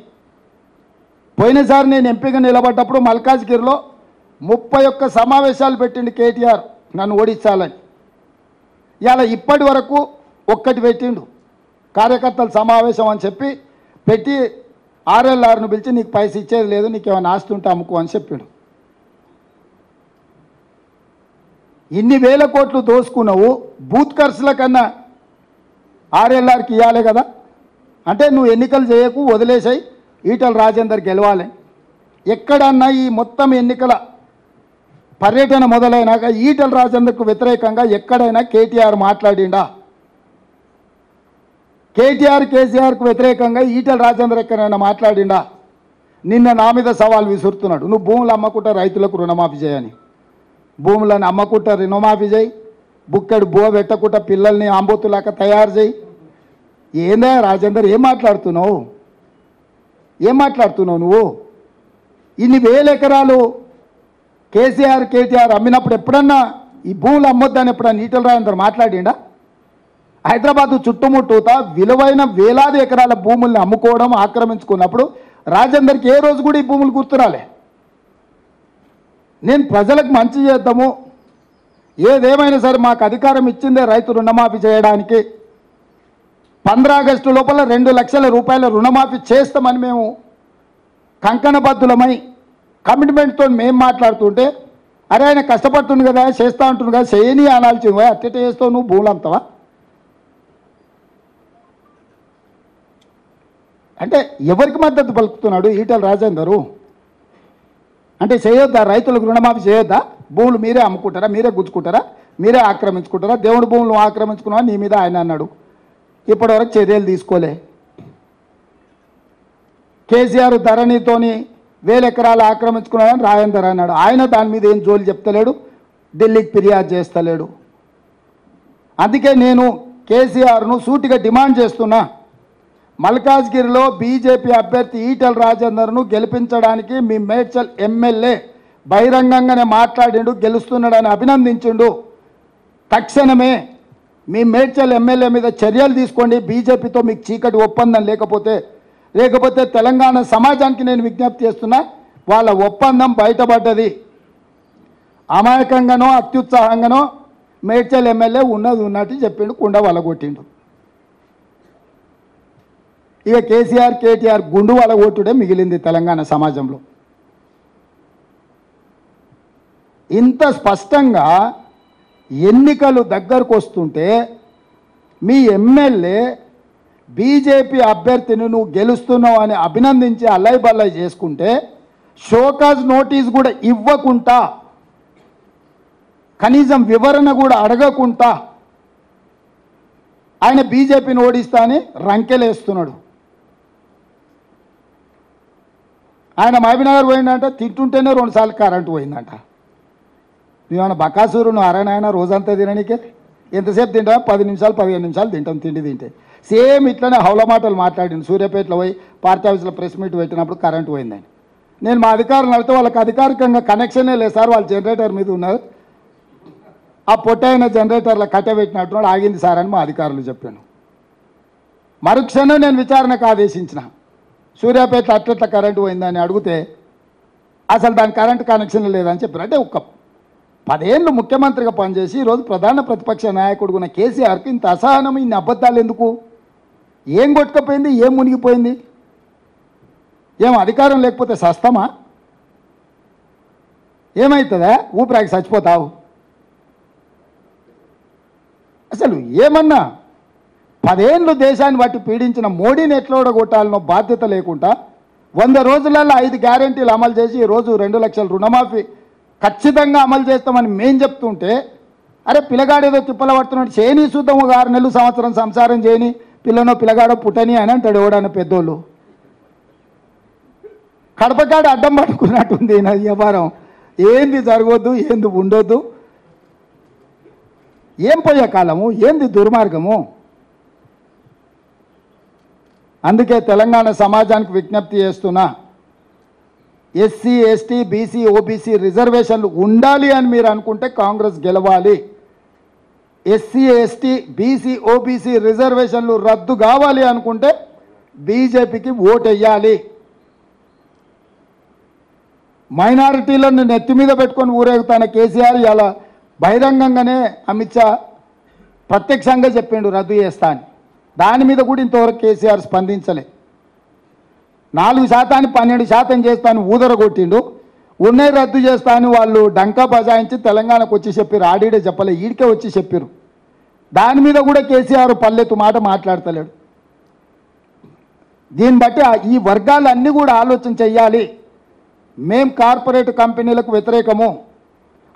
పోయినసారి నేను ఎంపీగా నిలబడ్డప్పుడు మల్కాజ్గిరిలో 31 సమావేశాలు పెట్టింది కేటీఆర్ నన్ను ఓడించాలని. ఇలా ఇప్పటి వరకు ఒక్కటి పెట్టిండు, కార్యకర్తల సమావేశం అని చెప్పి పెట్టి ఆర్ఎల్ఆర్ను పిలిచి నీకు పైసలు ఇచ్చేది లేదు, నీకు ఏమైనా ఆస్తి ఉంటే అమ్ముకో అని చెప్పిండు. ఇన్ని వేల కోట్లు దోసుకున్నావు, బూత్ ఖర్చుల కన్నా ఆర్ఎల్ఆర్కి ఇవ్వాలి కదా. అంటే నువ్వు ఎన్నికలు చేయకు, వదిలేసాయి, ఈటల రాజేందర్ గెలవాలి. ఎక్కడన్నా ఈ మొత్తం ఎన్నికల పర్యటన మొదలైనాక ఈటల రాజేందర్కు వ్యతిరేకంగా ఎక్కడైనా కేటీఆర్ మాట్లాడిండా? కేసీఆర్కు వ్యతిరేకంగా ఈటల రాజేందర్ ఎక్కడైనా మాట్లాడిండా? నిన్న నా మీద సవాల్ విసురుతున్నాడు, నువ్వు భూములు అమ్మకుంటా రైతులకు రుణమాఫీ చేయని. భూములను అమ్మకుంటా రుణమాఫీ చేయి, బుక్కెడు బో పెట్టకుండా పిల్లల్ని ఆంబోతులాక తయారు చేయి. ఏందా రాజేందర్, ఏం మాట్లాడుతున్నావు నువ్వు? ఇన్ని వేల ఎకరాలు కేటీఆర్ అమ్మినప్పుడు ఎప్పుడన్నా ఈ భూములు అమ్మొద్దని ఎప్పుడన్నా ఈటల రాజేందర్ మాట్లాడిండా? హైదరాబాదు చుట్టుముట్టూతా విలువైన వేలాది ఎకరాల భూముల్ని అమ్ముకోవడం, ఆక్రమించుకున్నప్పుడు రాజేందర్కి ఏ రోజు కూడా ఈ భూములు గుర్తురాలే. నేను ప్రజలకు మంచి చేద్దాము, ఏదేమైనా సరే మాకు అధికారం ఇచ్చిందే రైతు రుణమాఫీ చేయడానికి. 15 ఆగస్టు లోపల 2 లక్షల రూపాయల రుణమాఫీ చేస్తామని మేము కంకణబద్ధులమై కమిట్మెంట్తో మేము మాట్లాడుతుంటే, అరే ఆయన కష్టపడుతుంది కదా, చేస్తూ ఉంటుంది కదా, చేయని అనాల్సింది, అట్టెట చేస్తావు నువ్వు, భూములు అమ్ముతావా? అంటే ఎవరికి మద్దతు పలుకుతున్నాడు ఈటల రాజేందరు? అంటే చేయొద్దా, రైతులకు రుణమాఫీ చేయొద్దా? భూములు మీరే అమ్ముకుంటారా, మీరే గుంజుకుంటారా, మీరే ఆక్రమించుకుంటారా? దేవుడి భూములు ఆక్రమించుకున్నావా నీ మీద ఆయన అన్నాడు. ఇప్పటివరకు చర్యలు తీసుకోలే. కేసీఆర్ ధరణితోని 1000 ఎకరాలు ఆక్రమించుకున్నాడని రాజేందర్ అన్నాడు. ఆయన దాని మీద ఏం జోలి చెప్తలేడు, ఢిల్లీకి ఫిర్యాదు చేస్తలేడు. అందుకే నేను కేసీఆర్ను సూటిగా డిమాండ్ చేస్తున్నా, మల్కాజ్గిరిలో బీజేపీ అభ్యర్థి ఈటల రాజేందర్ను గెలిపించడానికి మీ మేడ్చల్ ఎమ్మెల్యే బహిరంగంగానే మాట్లాడిండు, గెలుస్తున్నాడని అభినందించిండు. తక్షణమే మీ మేడ్చల్ ఎమ్మెల్యే మీద చర్యలు తీసుకోండి. బీజేపీతో మీకు చీకటి ఒప్పందం లేకపోతే తెలంగాణ సమాజానికి నేను విజ్ఞప్తి చేస్తున్నా, వాళ్ళ ఒప్పందం బయటపడ్డది. అమాయకంగానో అత్యుత్సాహంగానో మేడ్చల్ ఎమ్మెల్యే ఉన్నది ఉన్నట్టు చెప్పిండు, కుండ వలగొట్టిండు. ఇక కేటీఆర్ గుండు వలగొట్టుడే మిగిలింది తెలంగాణ సమాజంలో. ఇంత స్పష్టంగా ఎన్నికలు దగ్గరకు వస్తుంటే మీ ఎమ్మెల్యే బీజేపీ అభ్యర్థిని నువ్వు గెలుస్తున్నావు అని అభినందించి అల్లై బల్లై చేసుకుంటే, షోకాజ్ నోటీస్ కూడా ఇవ్వకుండా, కనీసం వివరణ కూడా అడగకుండా ఆయన బీజేపీని ఓడిస్తా అని రంకెలేస్తున్నాడు. ఆయన మహబూబ్నగర్ పోయిందంట, తింటుంటేనే 2 సార్లు కరెంటు పోయిందంట. నువ్వేమన్నా బకాసూరు, నువ్వు అరనైనా రోజంతా తిననీకే? ఎంతసేపు తింటా? 10 నిమిషాలు 15 నిమిషాలు తింటాం తిండి తింటే. సేమ్ ఇట్లనే హౌల మాటలు మాట్లాడింది. సూర్యాపేటలో పోయి పార్టీ ఆఫీస్లో ప్రెస్ మీట్ పెట్టినప్పుడు కరెంటు పోయిందని. నేను మా అధికారులు అడిగితే వాళ్ళకి అధికారికంగా కనెక్షనే లేదు సార్, వాళ్ళు జనరేటర్ మీద ఉన్నారు, ఆ పొట్టైన జనరేటర్లో కట్టబెట్టినట్టున్నాడు, ఆగింది సార్ అని మా అధికారులు చెప్పాను. మరుక్షణం నేను విచారణకు ఆదేశించిన. సూర్యాపేటలో అట్లట్ల కరెంటు పోయిందని అడిగితే అసలు దాని కరెంటు కనెక్షన్ లేదని చెప్పారు. అంటే ఒక 10 ఏళ్ళు ముఖ్యమంత్రిగా పనిచేసి ఈరోజు ప్రధాన ప్రతిపక్ష నాయకుడు ఉన్న కేసీఆర్కి ఇంత అసహనం, ఇన్ని అబద్ధాలు ఎందుకు? ఏం కొట్టుకపోయింది, ఏం మునిగిపోయింది? ఏం అధికారం లేకపోతే సస్తమా? ఏమవుతుందా? ఊపిరాకి చచ్చిపోతావు? అసలు ఏమన్నా 10 ఏళ్ళు దేశాన్ని బట్టి పీడించిన మోడీని ఎట్లా ఓడగొట్టాలనో బాధ్యత లేకుండా 100 రోజులలో 5 గ్యారెంటీలు అమలు చేసి ఈరోజు 2 లక్షల రుణమాఫీ ఖచ్చితంగా అమలు చేస్తామని మేం చెప్తుంటే, అరే పిల్లగాడేదో తిప్పల పడుతున్నాడు, చేయని చూద్దాం, 6 నెలలు సంవత్సరం సంసారం చేయని, పిల్లనో పిల్లగాడో పుట్టని అని అంటాడు ఎవడన్న పెద్దోళ్ళు. కడపకాడ అడ్డం పట్టుకున్నట్టుంది నా వ్యవహారం. ఏంది జరగొద్దు, ఏంది ఉండొద్దు, ఏం పోయే కాలము, ఏంది దుర్మార్గము? అందుకే తెలంగాణ సమాజానికి విజ్ఞప్తి చేస్తున్నా, ఎస్సీ ఎస్టీ బీసీ ఓబీసీ రిజర్వేషన్లు ఉండాలి అని మీరు అనుకుంటే కాంగ్రెస్ గెలవాలి. ఎస్సీ ఎస్టీ బీసీ ఓబీసీ రిజర్వేషన్లు రద్దు కావాలి అనుకుంటే బీజేపీకి ఓటెయ్యాలి. మైనారిటీలను నెత్తి మీద పెట్టుకొని ఊరేగుతాన కేసీఆర్ ఇలా బహిరంగంగానే అమిత్ షా ప్రత్యక్షంగా చెప్పిండు రద్దు చేస్తా అని. దాని మీద కూడా ఇంతవరకు కేసీఆర్ స్పందించలే. 4% 12% చేస్తాను ఊదరగొట్టిండు. ఉన్నాయి రద్దు చేస్తా అని వాళ్ళు డంకా బజాయించి తెలంగాణకు వచ్చి చెప్పారు. ఆడిడే చెప్పలే, ఈడికే వచ్చి చెప్పారు. దాని మీద కూడా కేసీఆర్ పల్లెత్తు మాట మాట్లాడతలేడు. దీన్ని బట్టి ఈ వర్గాలన్నీ కూడా ఆలోచన చెయ్యాలి. మేం కార్పొరేట్ కంపెనీలకు వ్యతిరేకము.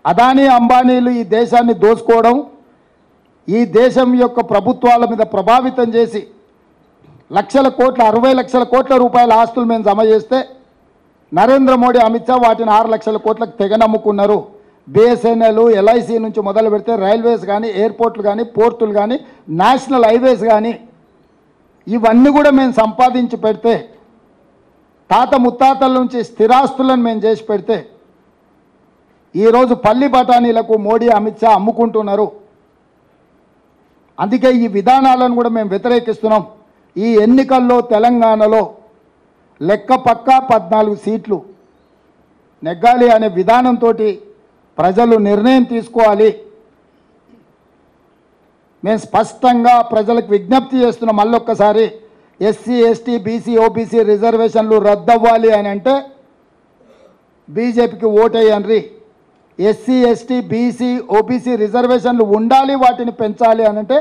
అదానీ అంబానీలు ఈ దేశాన్ని దోచుకోవడం, ఈ దేశం యొక్క ప్రభుత్వాల మీద ప్రభావితం చేసి లక్షల కోట్ల 60 లక్షల కోట్ల రూపాయల ఆస్తులు మేము జమ చేస్తే నరేంద్ర మోడీ అమిత్ షా వాటిని 6 లక్షల కోట్లకు తెగనమ్ముకున్నారు. బిఎస్ఎన్ఎల్ ఎల్ఐసి నుంచి మొదలు పెడితే రైల్వేస్ కానీ, ఎయిర్పోర్ట్లు కానీ, పోర్టులు కానీ, నేషనల్ హైవేస్ కానీ ఇవన్నీ కూడా మేము సంపాదించి పెడితే, తాత ముత్తాతల నుంచి స్థిరాస్తులను మేము చేసి పెడితే ఈరోజు పల్లి బఠానీలకు మోడీ అమిత్ షా అమ్ముకుంటున్నారు. అందుకే ఈ విధానాలను కూడా మేము వ్యతిరేకిస్తున్నాం. ఈ ఎన్నికల్లో తెలంగాణలో లెక్క పక్కా 14 సీట్లు నెగ్గాలి అనే విధానంతో ప్రజలు నిర్ణయం తీసుకోవాలి. మేము స్పష్టంగా ప్రజలకు విజ్ఞప్తి చేస్తున్నాం. మళ్ళొక్కసారి ఎస్సీ ఎస్టీ బీసీ ఓబీసీ రిజర్వేషన్లు రద్దవ్వాలి అని అంటే బీజేపీకి ఓటేయండి. ఎస్సీ ఎస్టీ బీసీ ఓబీసీ రిజర్వేషన్లు ఉండాలి, వాటిని పెంచాలి అని అంటే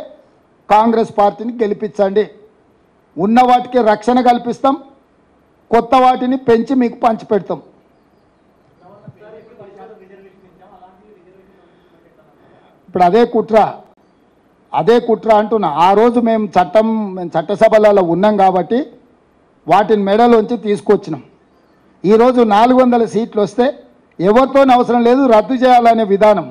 కాంగ్రెస్ పార్టీని గెలిపించండి. ఉన్న వాటికి రక్షణ కల్పిస్తాం, కొత్త వాటిని పెంచి మీకు పంచిపెడతాం. ఇప్పుడు అదే కుట్ర అంటున్నా. ఆ రోజు మేము చట్టసభలలో ఉన్నాం కాబట్టి వాటిని మెడలోంచి తీసుకొచ్చినాం. ఈరోజు 400 సీట్లు వస్తే ఎవరితో అవసరం లేదు, రద్దు చేయాలనే విధానం.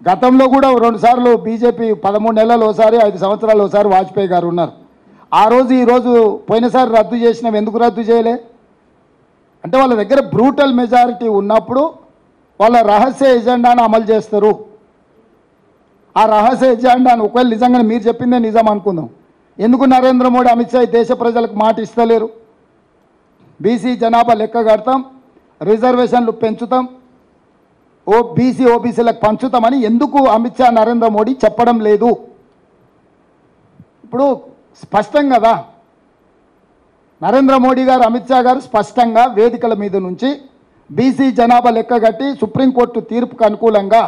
గతంలో కూడా 2 సార్లు బీజేపీ 13 నెలలు ఒకసారి, 5 సంవత్సరాలు ఒకసారి వాజ్పేయి గారు ఉన్నారు. ఆ రోజు ఈరోజు పోయినసారి రద్దు చేసినాం. ఎందుకు రద్దు చేయలే అంటే వాళ్ళ దగ్గర బ్రూటల్ మెజారిటీ ఉన్నప్పుడు వాళ్ళ రహస్య ఎజెండాను అమలు చేస్తారు. ఆ రహస్య ఎజెండాను ఒకవేళ నిజంగానే మీరు చెప్పిందే నిజం అనుకుందాం, ఎందుకు నరేంద్ర మోడీ అమిత్ షా దేశ ప్రజలకు మాట ఇస్తలేరు? బీసీ జనాభా లెక్క కడతాం, రిజర్వేషన్లు పెంచుతాం, బీసీ ఓబీసీలకు పంచుతామని ఎందుకు అమిత్ షా నరేంద్ర మోడీ చెప్పడం లేదు? ఇప్పుడు స్పష్టం కదా, నరేంద్ర మోడీ గారు అమిత్ షా గారు స్పష్టంగా వేదికల మీద నుంచి బీసీ జనాభా లెక్క కట్టి సుప్రీంకోర్టు తీర్పుకు అనుకూలంగా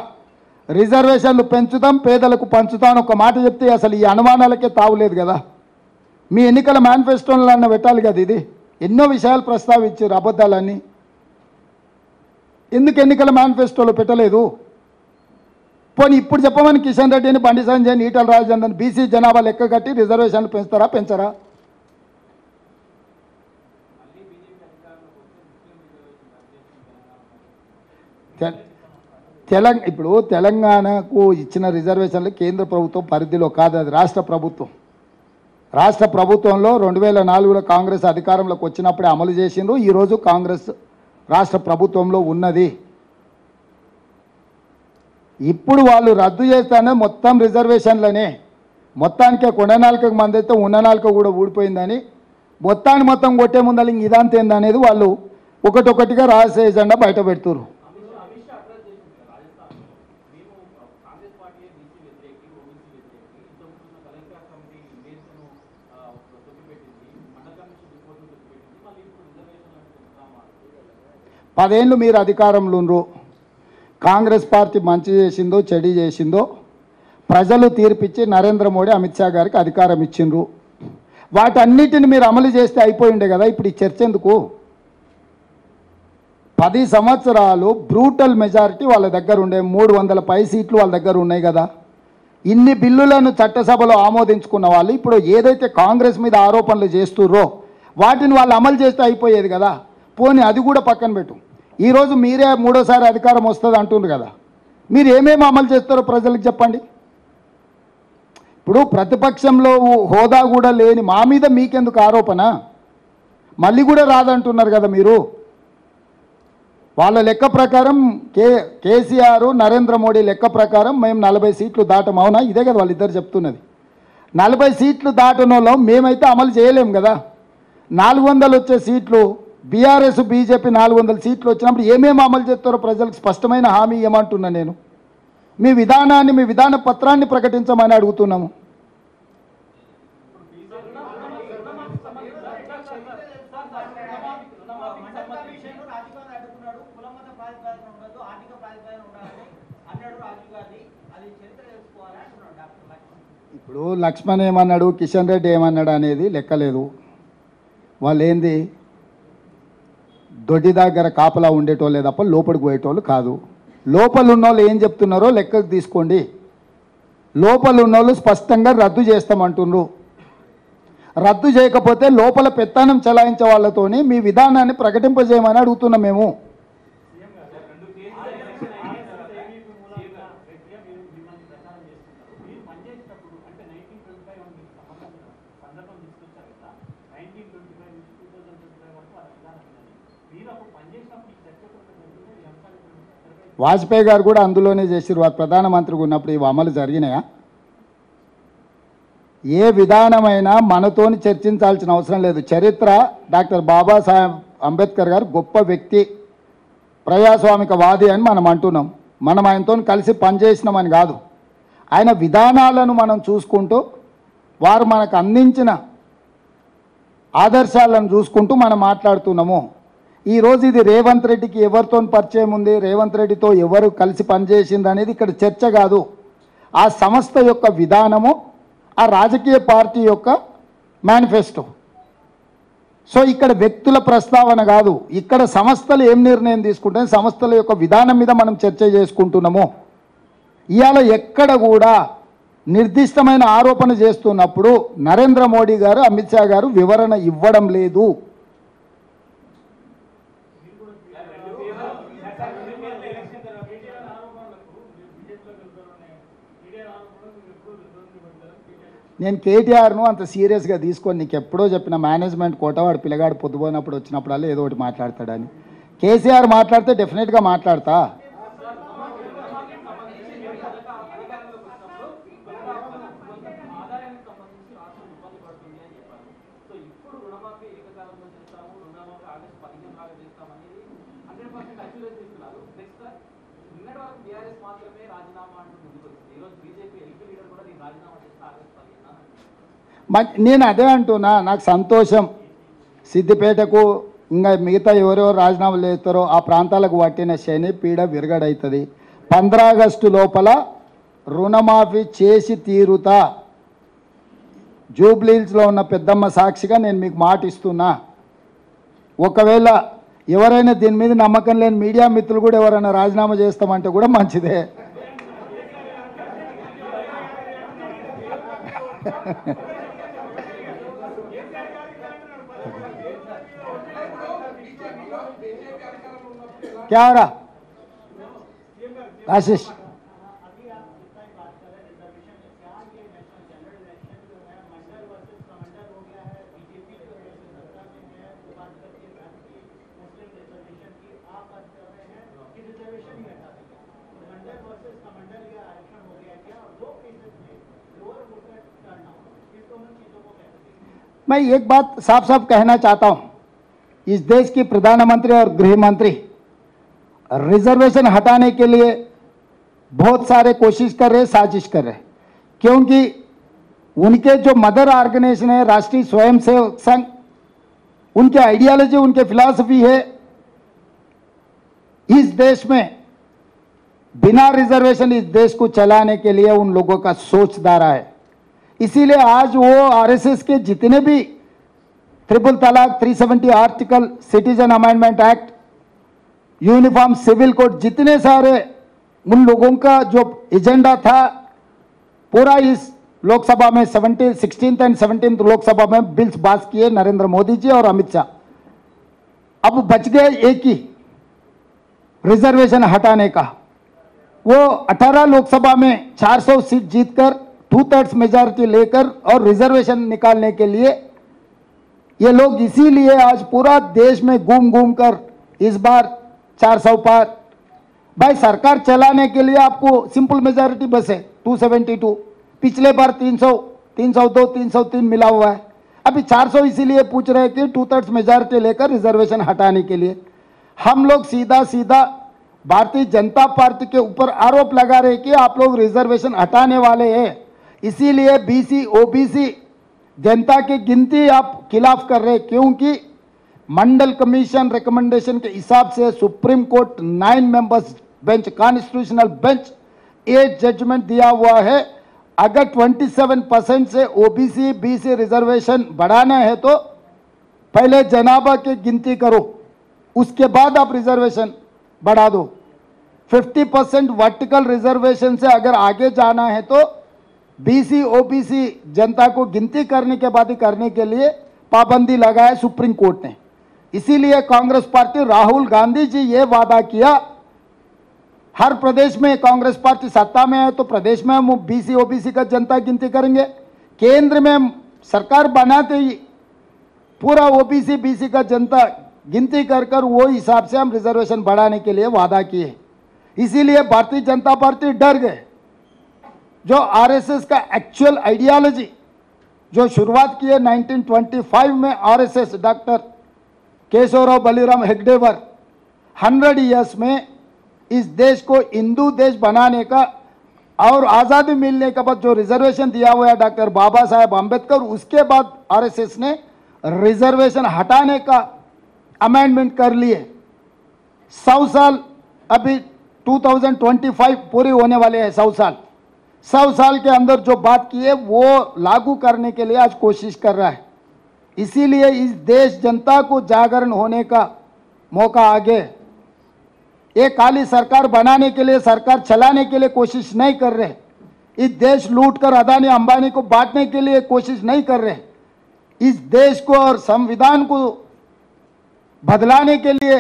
రిజర్వేషన్లు పెంచుతాం, పేదలకు పంచుతాం అని ఒక మాట చెప్తే అసలు ఈ అనుమానాలకే తావులేదు కదా. మీ ఎన్నికల మేనిఫెస్టోలో అన్న పెట్టాలి కదా. ఇది ఎన్నో విషయాలు ప్రస్తావించారు, అబద్ధాలన్నీ. ఎందుకు ఎన్నికల మేనిఫెస్టోలో పెట్టలేదు? పోనీ ఇప్పుడు చెప్పమని కిషన్ రెడ్డిని, బండి సంజయ్, ఈటల రాజేందర్ బీసీ జనాభా లెక్క కట్టి రిజర్వేషన్లు పెంచుతారా పెంచరా? ఇప్పుడు తెలంగాణకు ఇచ్చిన రిజర్వేషన్లు కేంద్ర ప్రభుత్వం పరిధిలో కాదు, అది రాష్ట్ర ప్రభుత్వం. రాష్ట్ర ప్రభుత్వంలో 2004లో కాంగ్రెస్ అధికారంలోకి వచ్చినప్పుడే అమలు చేసిండ్రు. ఈరోజు కాంగ్రెస్ రాష్ట్ర ప్రభుత్వంలో ఉన్నది. ఇప్పుడు వాళ్ళు రద్దు చేస్తానే మొత్తం రిజర్వేషన్లనే, మొత్తానికే కొననాలికకు మంది అయితే ఉన్ననాలిక కూడా ఊడిపోయిందని మొత్తాన్ని మొత్తం కొట్టే ముందర ఇంక ఇదంతా ఏందనేది వాళ్ళు ఒకటొకటిగా రహస్య ఎజెండా బయట పెడుతున్నారు. పదేళ్ళు మీరు అధికారంలో ఉన్నారు. కాంగ్రెస్ పార్టీ మంచి చేసిందో చెడు చేసిందో ప్రజలు తీర్పిచ్చి నరేంద్ర మోడీ అమిత్ షా గారికి అధికారం ఇచ్చిండ్రు. వాటన్నిటిని మీరు అమలు చేస్తే అయిపోయిండే కదా. ఇప్పుడు ఈ చర్చ ఎందుకు? 10 సంవత్సరాలు బ్రూటల్ మెజారిటీ వాళ్ళ దగ్గర ఉండే, 300 పై సీట్లు వాళ్ళ దగ్గర ఉన్నాయి కదా. ఇన్ని బిల్లులను చట్టసభలో ఆమోదించుకున్న వాళ్ళు ఇప్పుడు ఏదైతే కాంగ్రెస్ మీద ఆరోపణలు చేస్తుర్రో వాటిని వాళ్ళు అమలు చేస్తే అయిపోయేది కదా. పోనీ అది కూడా పక్కన పెట్టు. ఈరోజు మీరే 3వ అధికారం వస్తుంది అంటున్నారు కదా. మీరు ఏమేమి అమలు చేస్తారో ప్రజలకు చెప్పండి. ఇప్పుడు ప్రతిపక్షంలో హోదా కూడా లేని మా మీద మీకెందుకు ఆరోపణ? మళ్ళీ కూడా రాదంటున్నారు కదా మీరు. వాళ్ళ లెక్క ప్రకారం కేసీఆర్ నరేంద్ర మోడీ లెక్క ప్రకారం మేము 40 సీట్లు దాటం. అవునా? ఇదే కదా వాళ్ళిద్దరు చెప్తున్నది. 40 సీట్లు దాటనలో మేమైతే అమలు చేయలేం కదా. 400 వచ్చే సీట్లు బీఆర్ఎస్ బీజేపీ 400 సీట్లు వచ్చినప్పుడు ఏమేమి అమలు చేస్తారో ప్రజలకు స్పష్టమైన హామీ ఇవ్వమంటున్నా నేను. మీ విధానాన్ని, మీ విధాన పత్రాన్ని ప్రకటించమని అడుగుతున్నాము. ఇప్పుడు లక్ష్మణ్ ఏమన్నాడు, కిషన్ రెడ్డి ఏమన్నాడు అనేది లెక్కలేదు. వాళ్ళు ఏంది దొడ్డి దగ్గర కాపలా ఉండేటోళ్ళే తప్ప లోపలికి పోయేటోళ్ళు కాదు. లోపల ఉన్నోళ్ళు ఏం చెప్తున్నారో లెక్కకు తీసుకోండి. లోపల ఉన్నోళ్ళు స్పష్టంగా రద్దు చేస్తామంటున్నారు. రద్దు చేయకపోతే లోపల పెత్తనం చలాయించే వాళ్ళతోని మీ విధానాన్ని ప్రకటింపజేయమని అడుగుతున్నాం మేము. వాజ్పేయి గారు కూడా అందులోనే చేసిరు. వారు ప్రధానమంత్రిగా ఉన్నప్పుడు ఇవి అమలు జరిగినాయా? ఏ విధానమైనా మనతోని చర్చించాల్సిన అవసరం లేదు. చరిత్ర డాక్టర్ బాబాసాహెబ్ అంబేద్కర్ గారు గొప్ప వ్యక్తి, ప్రజాస్వామికవాది అని మనం అంటున్నాం. మనం ఆయనతో కలిసి పనిచేసినామని కాదు. ఆయన విధానాలను మనం చూసుకుంటూ, వారు మనకు అందించిన ఆదర్శాలను చూసుకుంటూ మనం మాట్లాడుతున్నాము. ఈరోజు ఇది రేవంత్ రెడ్డికి ఎవరితో పరిచయం ఉంది, రేవంత్ రెడ్డితో ఎవరు కలిసి పనిచేసింది అనేది ఇక్కడ చర్చ కాదు. ఆ సంస్థ యొక్క విధానము, ఆ రాజకీయ పార్టీ యొక్క మేనిఫెస్టో. సో ఇక్కడ వ్యక్తుల ప్రస్తావన కాదు, ఇక్కడ సంస్థలు ఏం నిర్ణయం తీసుకుంటే సంస్థల యొక్క విధానం మీద మనం చర్చ చేసుకుంటున్నాము. ఇవాళ ఎక్కడ కూడా నిర్దిష్టమైన ఆరోపణ చేస్తున్నప్పుడు నరేంద్ర మోడీ గారు, అమిత్ షా గారు వివరణ ఇవ్వడం లేదు. నేను కేటీఆర్ను అంత సీరియస్గా తీసుకొని నీకు ఎప్పుడో చెప్పిన మేనేజ్మెంట్ కోట వాడు పిల్లగాడు పొద్దుపోయినప్పుడు వచ్చినప్పుడల్లా ఏదో ఒకటి మాట్లాడతాడని. కేసీఆర్ మాట్లాడితే డెఫినెట్గా మాట్లాడతా. నేను అదే అంటున్నా, నాకు సంతోషం. సిద్దిపేటకు ఇంకా మిగతా ఎవరెవరు రాజీనామాలు చేస్తారో ఆ ప్రాంతాలకు పట్టిన శని పీడ విరగడవుతుంది. 15 ఆగస్టు లోపల రుణమాఫీ చేసి తీరుతా. జూబ్లీహిల్స్లో ఉన్న పెద్దమ్మ సాక్షిగా నేను మీకు మాట ఇస్తున్నా. ఒకవేళ ఎవరైనా దీని మీద నమ్మకం లేని మీడియా మిత్రులు కూడా ఎవరైనా రాజీనామా చేస్తామంటే కూడా మంచిదే. क्या हो रहा आशीष? मैं एक बात साफ साफ कहना चाहता हूं, इस देश की प्रधानमंत्री और गृह मंत्री रिजर्वेशन हटाने के लिए बहुत सारे कोशिश कर रहे, साजिश कर रहे, क्योंकि उनके जो मदर ऑर्गेनाइजेशन है राष्ट्रीय स्वयंसेवक संघ, उनके आइडियोलॉजी, उनके फिलॉसफी है इस देश में बिना रिजर्वेशन इस देश को चलाने के लिए उन लोगों का सोचधारा है. इसीलिए आज वो आरएसएस के जितने भी ट्रिपल तलाक, 370 article, citizen amendment act, uniform civil code, जितने सारे उन लोगों का जो एजेंडा था पूरा इस लोकसभा में 16th एंड 17th लोकसभा में बिल्स पास किए नरेंद्र मोदी जी और अमित शाह. अब बच गए एक ही रिजर्वेशन हटाने का. वो 18 लोकसभा में 400 सीट जीतकर 2/3 मेजॉरिटी लेकर और रिजर्वेशन निकालने के लिए ये लोग इसीलिए आज पूरा देश में घूम घूम कर इस बार 400 पार. भाई सरकार चलाने के लिए आपको सिंपल मेजॉरिटी बस है 272. पिछले बार 300, 302, 303 मिला हुआ है. अभी 400 इसीलिए पूछ रहे हैं कि 2/3 मेजॉरिटी लेकर रिजर्वेशन हटाने के लिए. हम लोग सीधा सीधा भारतीय जनता पार्टी के ऊपर आरोप लगा रहे कि आप लोग रिजर्वेशन हटाने वाले हैं, इसीलिए बीसी ओबीसी जनता की गिनती आप खिलाफ कर रहे, क्योंकि मंडल कमीशन रिकमेंडेशन के हिसाब से supreme court 9 members bench constitutional bench ये जजमेंट दिया हुआ है, अगर 27% से ओबीसी बीसी रिजर्वेशन बढ़ाना है तो पहले जनाभा की गिनती करो, उसके बाद आप रिजर्वेशन बढ़ा दो। 50% वर्टिकल रिजर्वेशन से अगर आगे जाना है तो बीसी ओबीसी जनता को गिनती करने के बाद ही करने के लिए पाबंदी लगाया सुप्रीम कोर्ट ने। इसीलिए कांग्रेस पार्टी राहुल गांधी जी ये वादा किया, हर प्रदेश में कांग्रेस पार्टी सत्ता में है तो प्रदेश में हम बीसी ओबीसी का जनता गिनती करेंगे, केंद्र में सरकार बनाते ही पूरा ओबीसी बीसी का जनता गिनती कर कर वो हिसाब से हम रिजर्वेशन बढ़ाने के लिए वादा किए। इसीलिए भारतीय जनता पार्टी डर गए। जो आरएसएस का एक्चुअल आइडियोलॉजी जो शुरुआत की है 1925 में आरएसएस डॉक्टर केशवराव बलिराम हेगडेवर 100 इयर्स में इस देश को हिंदू देश बनाने का और आज़ादी मिलने के बाद जो रिजर्वेशन दिया हुआ है डॉक्टर बाबा साहेब अम्बेडकर, उसके बाद आरएसएस ने रिजर्वेशन हटाने का अमेंडमेंट कर लिए। 100 साल अभी 2025 पूरी होने वाले हैं, 100 साल के अंदर जो बात की है वो लागू करने के लिए आज कोशिश कर रहा है। इसीलिए इस देश जनता को जागरण होने का मौका आगे, ये काली सरकार बनाने के लिए सरकार चलाने के लिए कोशिश नहीं कर रहे, इस देश लूट कर अदानी अंबानी को बांटने के लिए कोशिश नहीं कर रहे, इस देश को और संविधान को बदलाने के लिए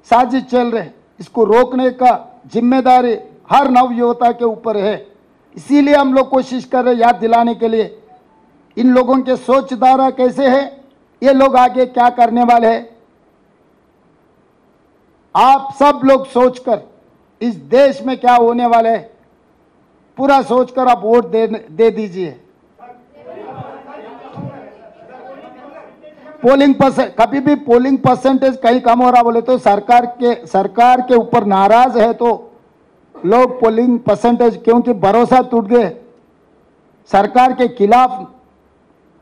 साजिश चल रहे। इसको रोकने का जिम्मेदारी हर नवयुवता के ऊपर है। इसीलिए हम लोग कोशिश कर रहे याद दिलाने के लिए इन लोगों के सोच धारा कैसे है, ये लोग आगे क्या करने वाले हैं। आप सब लोग सोचकर इस देश में क्या होने वाला है पूरा सोचकर आप वोट दे दीजिए। पोलिंग परसेंट, कभी भी पोलिंग परसेंटेज कहीं कम हो रहा बोले तो सरकार के ऊपर नाराज है तो लोग पोलिंग परसेंटेज, क्योंकि भरोसा टूट गए सरकार के खिलाफ,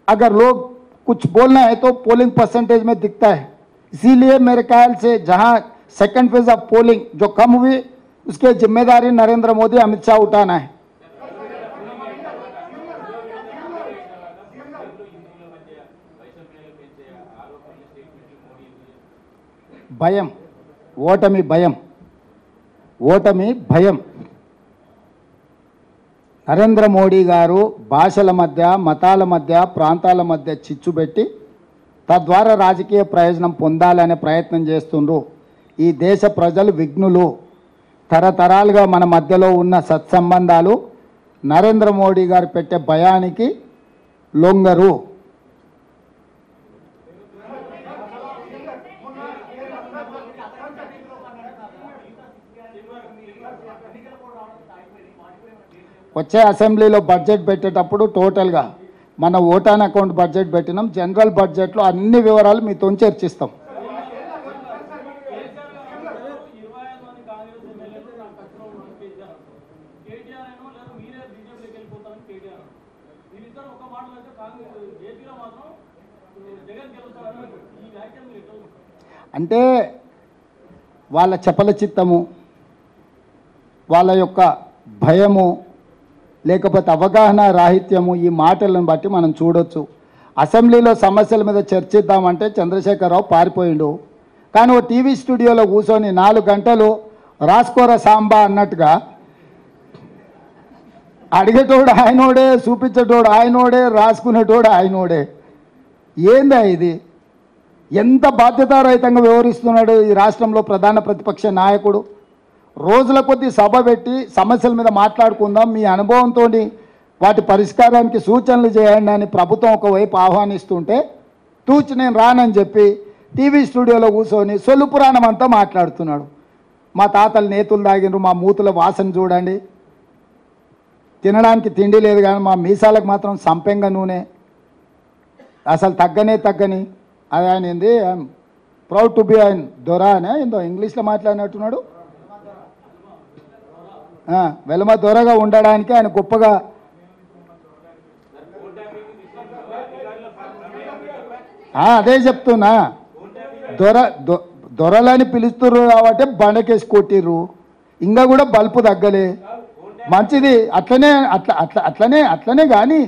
अगर लोग कुछ बोलना है तो पोलिंग परसेंटेज में दिखता है। इसीलिए मेरे ख्याल से जहां सेकंड फेज ऑफ पोलिंग जो कम हुई उसके जिम्मेदारी नरेंद्र मोदी अमित शाह उठाना है। భయం, ఓటమి భయం, ఓటమి భయం. నరేంద్ర మోడీ గారు భాషల మధ్య మతాల మధ్య ప్రాంతాల మధ్య చిచ్చు పెట్టి తద్వారా రాజకీయ ప్రయోజనం పొందాలనే ప్రయత్నం చేస్తుండ్రు. ఈ దేశ ప్రజలు విఘ్నులు, తరతరాలుగా మన మధ్యలో ఉన్న సత్సంబంధాలు నరేంద్ర మోడీ గారు పెట్టే భయానికి లొంగరు. వచ్చే అసెంబ్లీలో బడ్జెట్ పెట్టేటప్పుడు టోటల్గా మన ఓటాన్ అకౌంట్ బడ్జెట్ పెట్టినాం, జనరల్ బడ్జెట్లో అన్ని వివరాలు మీతో చర్చిస్తాం. అంటే వాళ్ళ చపల చిత్తము, వాళ్ళ యొక్క భయము, లేకపోతే అవగాహన రాహిత్యము, ఈ మాటలను బట్టి మనం చూడొచ్చు. అసెంబ్లీలో సమస్యల మీద చర్చిద్దామంటే చంద్రశేఖరరావు పారిపోయిండు, కానీ ఓ టీవీ స్టూడియోలో కూర్చొని 4 గంటలు రాసుకోర సాంబా అన్నట్టుగా అడిగేటోడు ఆయనోడే, చూపించేటోడు ఆయనోడే, రాసుకునేటోడు ఆయనోడే. ఏందా ఇది? ఎంత బాధ్యతారహితంగా వ్యవహరిస్తున్నాడు ఈ రాష్ట్రంలో ప్రధాన ప్రతిపక్ష నాయకుడు. రోజుల కొద్దీ సభ పెట్టి సమస్యల మీద మాట్లాడుకుందాం, మీ అనుభవంతో వాటి పరిష్కారానికి సూచనలు చేయండి అని ప్రభుత్వం ఒకవైపు ఆహ్వానిస్తుంటే తూచి నేను రానని చెప్పి టీవీ స్టూడియోలో కూర్చొని సొల్లు పురాణం అంతా మాట్లాడుతున్నాడు. మా తాతలు నేతులు తాగినరు, మా మూతుల వాసన చూడండి, తినడానికి తిండి లేదు కానీ మా మీసాలకు మాత్రం సంపెంగ నూనె అసలు తగ్గని అది ఆయనది ప్రౌడ్ టు బి ఆయన దొర అనే ఏందో ఇంగ్లీష్లో మాట్లాడినట్టున్నాడు. వెలమ దొరగా ఉండడానికి ఆయన గొప్పగా అదే చెప్తున్నా. దొరలని పిలుస్తుర్రు కాబట్టి బండకేసి కొట్టిర్రు, ఇంకా కూడా బల్పు తగ్గలే. మంచిది, అట్లనే కానీ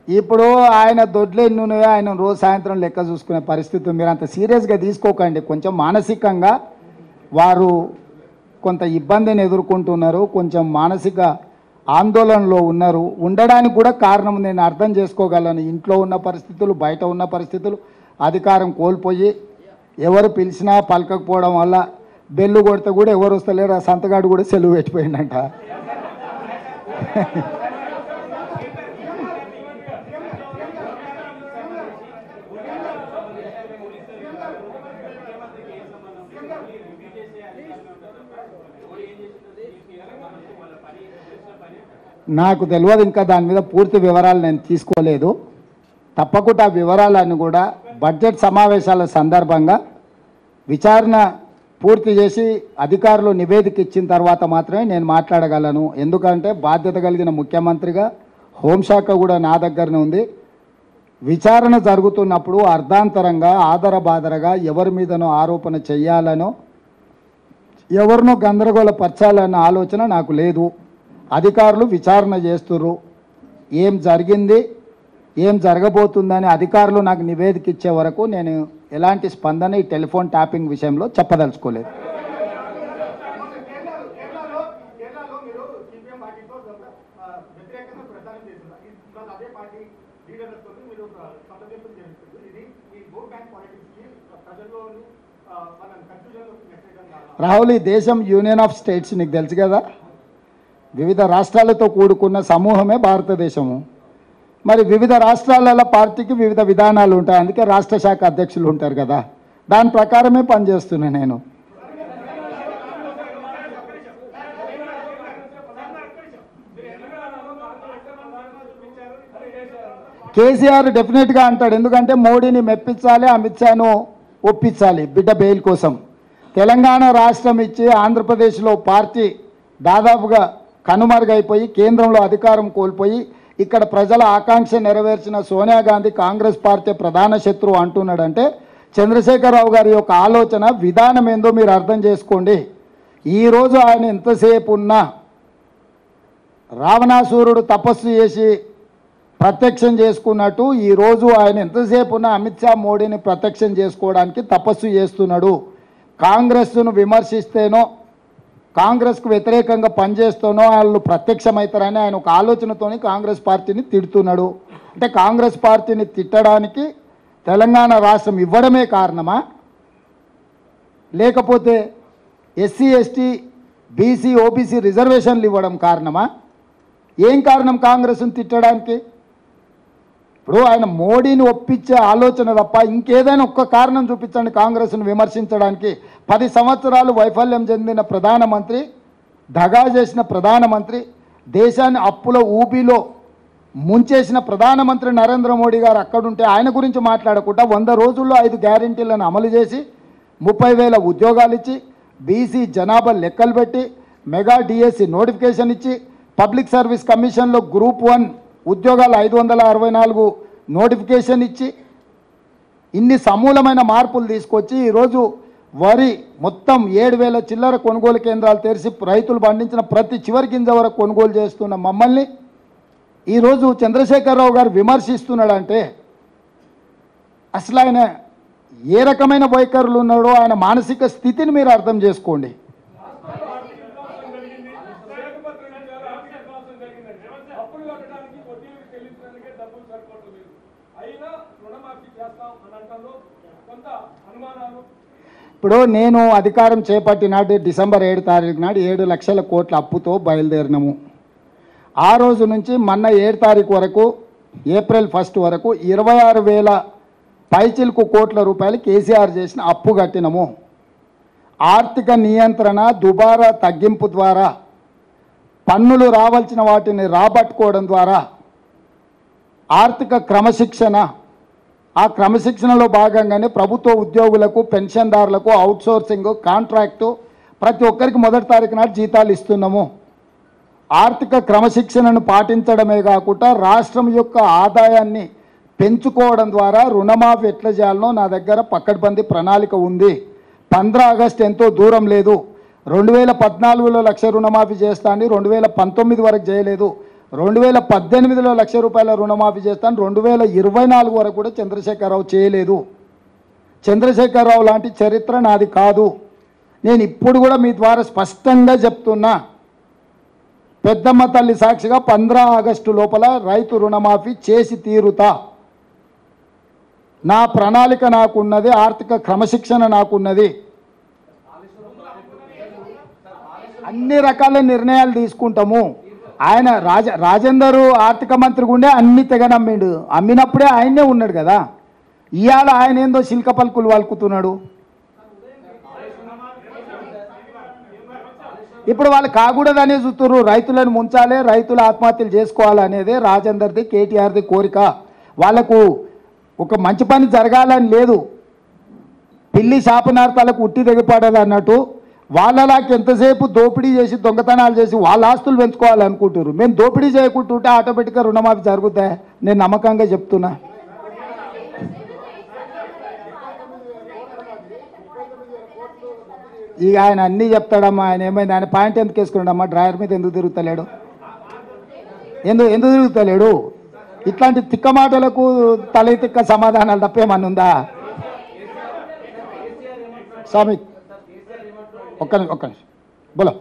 ఇప్పుడు ఆయన దొడ్లు ఎన్ని ఉన్నాయో ఆయన రోజు సాయంత్రం లెక్క చూసుకునే పరిస్థితి. మీరు అంత సీరియస్గా తీసుకోకండి. కొంచెం మానసికంగా వారు కొంత ఇబ్బందిని ఎదుర్కొంటున్నారు, కొంచెం మానసిక ఆందోళనలో ఉన్నారు. ఉండడానికి కూడా కారణం నేను అర్థం చేసుకోగలను. ఇంట్లో ఉన్న పరిస్థితులు, బయట ఉన్న పరిస్థితులు, అధికారం కోల్పోయి ఎవరు పిలిచినా పలకకపోవడం వల్ల బెల్లు కొడితే కూడా ఎవరు వస్తలేరు. ఆ సంతగాడు కూడా సెలవు పెట్టిపోయిందంట. నాకు తెలియదు, ఇంకా దాని మీద పూర్తి వివరాలు నేను తీసుకోలేదు. తప్పకుండా ఆ వివరాలను కూడా బడ్జెట్ సమావేశాల సందర్భంగా విచారణ పూర్తి చేసి అధికారులు నివేదిక ఇచ్చిన తర్వాత మాత్రమే నేను మాట్లాడగలను. ఎందుకంటే బాధ్యత కలిగిన ముఖ్యమంత్రిగా హోంశాఖ కూడా నా దగ్గరనే ఉంది. విచారణ జరుగుతున్నప్పుడు అర్ధాంతరంగా ఆదరబాదరగా ఎవరి మీదనో ఆరోపణ చెయ్యాలనో ఎవరినో గందరగోళపరచాలన్న ఆలోచన నాకు లేదు. అధికారులు విచారణ చేస్తుర్రు. ఏం జరిగింది, ఏం జరగబోతుందని అధికారులు నాకు నివేదిక ఇచ్చే వరకు నేను ఎలాంటి స్పందన ఈ టెలిఫోన్ ట్యాపింగ్ విషయంలో చెప్పదలుచుకోలేదు. రాహుల్, ఈ దేశం యూనియన్ ఆఫ్ స్టేట్స్ నీకు తెలుసు కదా, వివిధ రాష్ట్రాలతో కూడుకున్న సమూహమే భారతదేశము. మరి వివిధ రాష్ట్రాల పార్టీకి వివిధ విధానాలు ఉంటాయి. అందుకే రాష్ట్ర శాఖ అధ్యక్షులు ఉంటారు కదా, దాని ప్రకారమే పనిచేస్తున్నా నేను. కేసీఆర్ డెఫినెట్గా అంటాడు, ఎందుకంటే మోడీని మెప్పించాలి, అమిత్ షాను ఒప్పించాలి బిడ్డ బెయిల్ కోసం. తెలంగాణ రాష్ట్రం ఇచ్చి ఆంధ్రప్రదేశ్లో పార్టీ దాదాపుగా కనుమరుగైపోయి కేంద్రంలో అధికారం కోల్పోయి ఇక్కడ ప్రజల ఆకాంక్ష నెరవేర్చిన సోనియా గాంధీ కాంగ్రెస్ పార్టీ ప్రధాన శత్రువు అంటున్నాడంటే చంద్రశేఖరరావు గారి యొక్క ఆలోచన విధానం ఏందో మీరు అర్థం చేసుకోండి. ఈరోజు ఆయన ఎంతసేపు ఉన్నా రావణాసురుడు తపస్సు చేసి ప్రత్యక్షం చేసుకున్నట్టు ఈరోజు ఆయన ఎంతసేపు ఉన్నా అమిత్ షా మోడీని ప్రత్యక్షం చేసుకోవడానికి తపస్సు చేస్తున్నాడు. కాంగ్రెస్ను విమర్శిస్తేనో కాంగ్రెస్కు వ్యతిరేకంగా పనిచేస్తేనో వాళ్ళు ప్రత్యక్షమవుతారని ఆయన ఒక ఆలోచనతోని కాంగ్రెస్ పార్టీని తిడుతున్నాడు. అంటే కాంగ్రెస్ పార్టీని తిట్టడానికి తెలంగాణ రాష్ట్రం ఇవ్వడమే కారణమా, లేకపోతే ఎస్సీ ఎస్టీ బీసీ ఓబీసీ రిజర్వేషన్లు ఇవ్వడం కారణమా? ఏం కారణం కాంగ్రెస్ను తిట్టడానికి? ఇప్పుడు ఆయన మోడీని ఒప్పించే ఆలోచన తప్ప ఇంకేదైనా ఒక్క కారణం చూపించండి కాంగ్రెస్ను విమర్శించడానికి. 10 సంవత్సరాలు వైఫల్యం చెందిన ప్రధానమంత్రి, దగా చేసిన ప్రధానమంత్రి, దేశాన్ని అప్పుల ఊబిలో ముంచేసిన ప్రధానమంత్రి నరేంద్ర మోడీ గారు అక్కడుంటే ఆయన గురించి మాట్లాడకుండా 100 రోజుల్లో 5 గ్యారెంటీలను అమలు చేసి 30,000 ఉద్యోగాలు ఇచ్చి బీసీ జనాభా లెక్కలు పెట్టి మెగా డిఎస్సి నోటిఫికేషన్ ఇచ్చి పబ్లిక్ సర్వీస్ కమిషన్లో గ్రూప్ 1 ఉద్యోగాలు 564 నోటిఫికేషన్ ఇచ్చి ఇన్ని సమూలమైన మార్పులు తీసుకొచ్చి ఈరోజు వరి మొత్తం 7,000 చిల్లర కొనుగోలు కేంద్రాలు తెరిచి రైతులు పండించిన ప్రతి చివరి గింజ వరకు కొనుగోలు చేస్తున్న మమ్మల్ని ఈరోజు చంద్రశేఖరరావు గారు విమర్శిస్తున్నాడంటే అసలు ఆయన ఏ రకమైన వైఖరులు ఉన్నాడో ఆయన మానసిక స్థితిని మీరు అర్థం చేసుకోండి. ఇప్పుడు నేను అధికారం చేపట్టినాడు డిసెంబర్ 7 తారీఖు నాడు 7 లక్షల కోట్ల అప్పుతో బయలుదేరినాము. ఆ రోజు నుంచి మొన్న 7 తారీఖు వరకు ఏప్రిల్ 1 వరకు 26,000 పైచిలకు కోట్ల రూపాయలు కేసీఆర్ చేసిన అప్పు కట్టినము. ఆర్థిక నియంత్రణ దుబారా తగ్గింపు ద్వారా పన్నులు రావాల్సిన వాటిని రాబట్టుకోవడం ద్వారా ఆర్థిక క్రమశిక్షణ, ఆ క్రమశిక్షణలో భాగంగానే ప్రభుత్వ ఉద్యోగులకు, పెన్షన్దారులకు అవుట్సోర్సింగ్, కాంట్రాక్టు ప్రతి ఒక్కరికి మొదటి తారీఖు నాడు జీతాలు ఇస్తున్నాము. ఆర్థిక క్రమశిక్షణను పాటించడమే కాకుండా రాష్ట్రం యొక్క ఆదాయాన్ని పెంచుకోవడం ద్వారా రుణమాఫీ ఎట్లా చేయాలనో నా దగ్గర పక్కడ్బందీ ప్రణాళిక ఉంది. 15 ఆగస్టు ఎంతో దూరం లేదు. 2014లో లక్ష రుణమాఫీ చేస్తాను, 2019 వరకు చేయలేదు. 2018లో ₹1,00,000 రుణమాఫీ చేస్తాను, 2024 వరకు కూడా చంద్రశేఖరరావు చేయలేదు. చంద్రశేఖరరావు లాంటి చరిత్ర నాది కాదు. నేను ఇప్పుడు కూడా మీ ద్వారా స్పష్టంగా చెప్తున్నా, పెద్దమ్మ తల్లి సాక్షిగా 15 ఆగస్టు లోపల రైతు రుణమాఫీ చేసి తీరుతా. నా ప్రణాళిక నాకున్నది, ఆర్థిక క్రమశిక్షణ నాకున్నది. అన్ని రకాల నిర్ణయాలు తీసుకుంటాము. ఆయన రాజేందర్ ఆర్థిక మంత్రి ఉండే అన్ని తెగ నమ్మిండు. అమ్మినప్పుడే ఆయనే ఉన్నాడు కదా. ఇవాళ ఆయన ఏందో శిల్క పలుకులు వలుకుతున్నాడు. ఇప్పుడు వాళ్ళు కాకూడదనే చూస్తున్నారు. రైతులను ముంచాలి, రైతులు ఆత్మహత్యలు చేసుకోవాలనేదే రాజేందర్ది, కేటీఆర్ది కోరిక. వాళ్లకు ఒక మంచి పని జరగాలని లేదు. పిల్లి శాపనార్థాలకు ఉట్టి తెగిపడదు అన్నట్టు వాళ్ళలాకి ఎంతసేపు దోపిడీ చేసి దొంగతనాలు చేసి వాళ్ళ ఆస్తులు పెంచుకోవాలనుకుంటున్నారు. మేము దోపిడీ చేయకుంటుంటే ఆటోమేటిక్గా రుణమాఫీ జరుగుతాయి. నేను నమ్మకంగా చెప్తున్నా. ఇక ఆయన అన్నీ చెప్తాడమ్మా. ఆయన ఏమైంది, ఆయన పాయింట్ ఎందుకు వేసుకున్నాడమ్మా? డ్రైవర్ మీద ఎందుకు తిరుగుతలేడు? ఎందుకు తిరుగుతలేడు? ఇట్లాంటి తిక్క మాటలకు తల తిక్క సమాధానాలు తప్పేమన్నా ఉందా? స్వామి ఒక్క నిమిషం బోలో.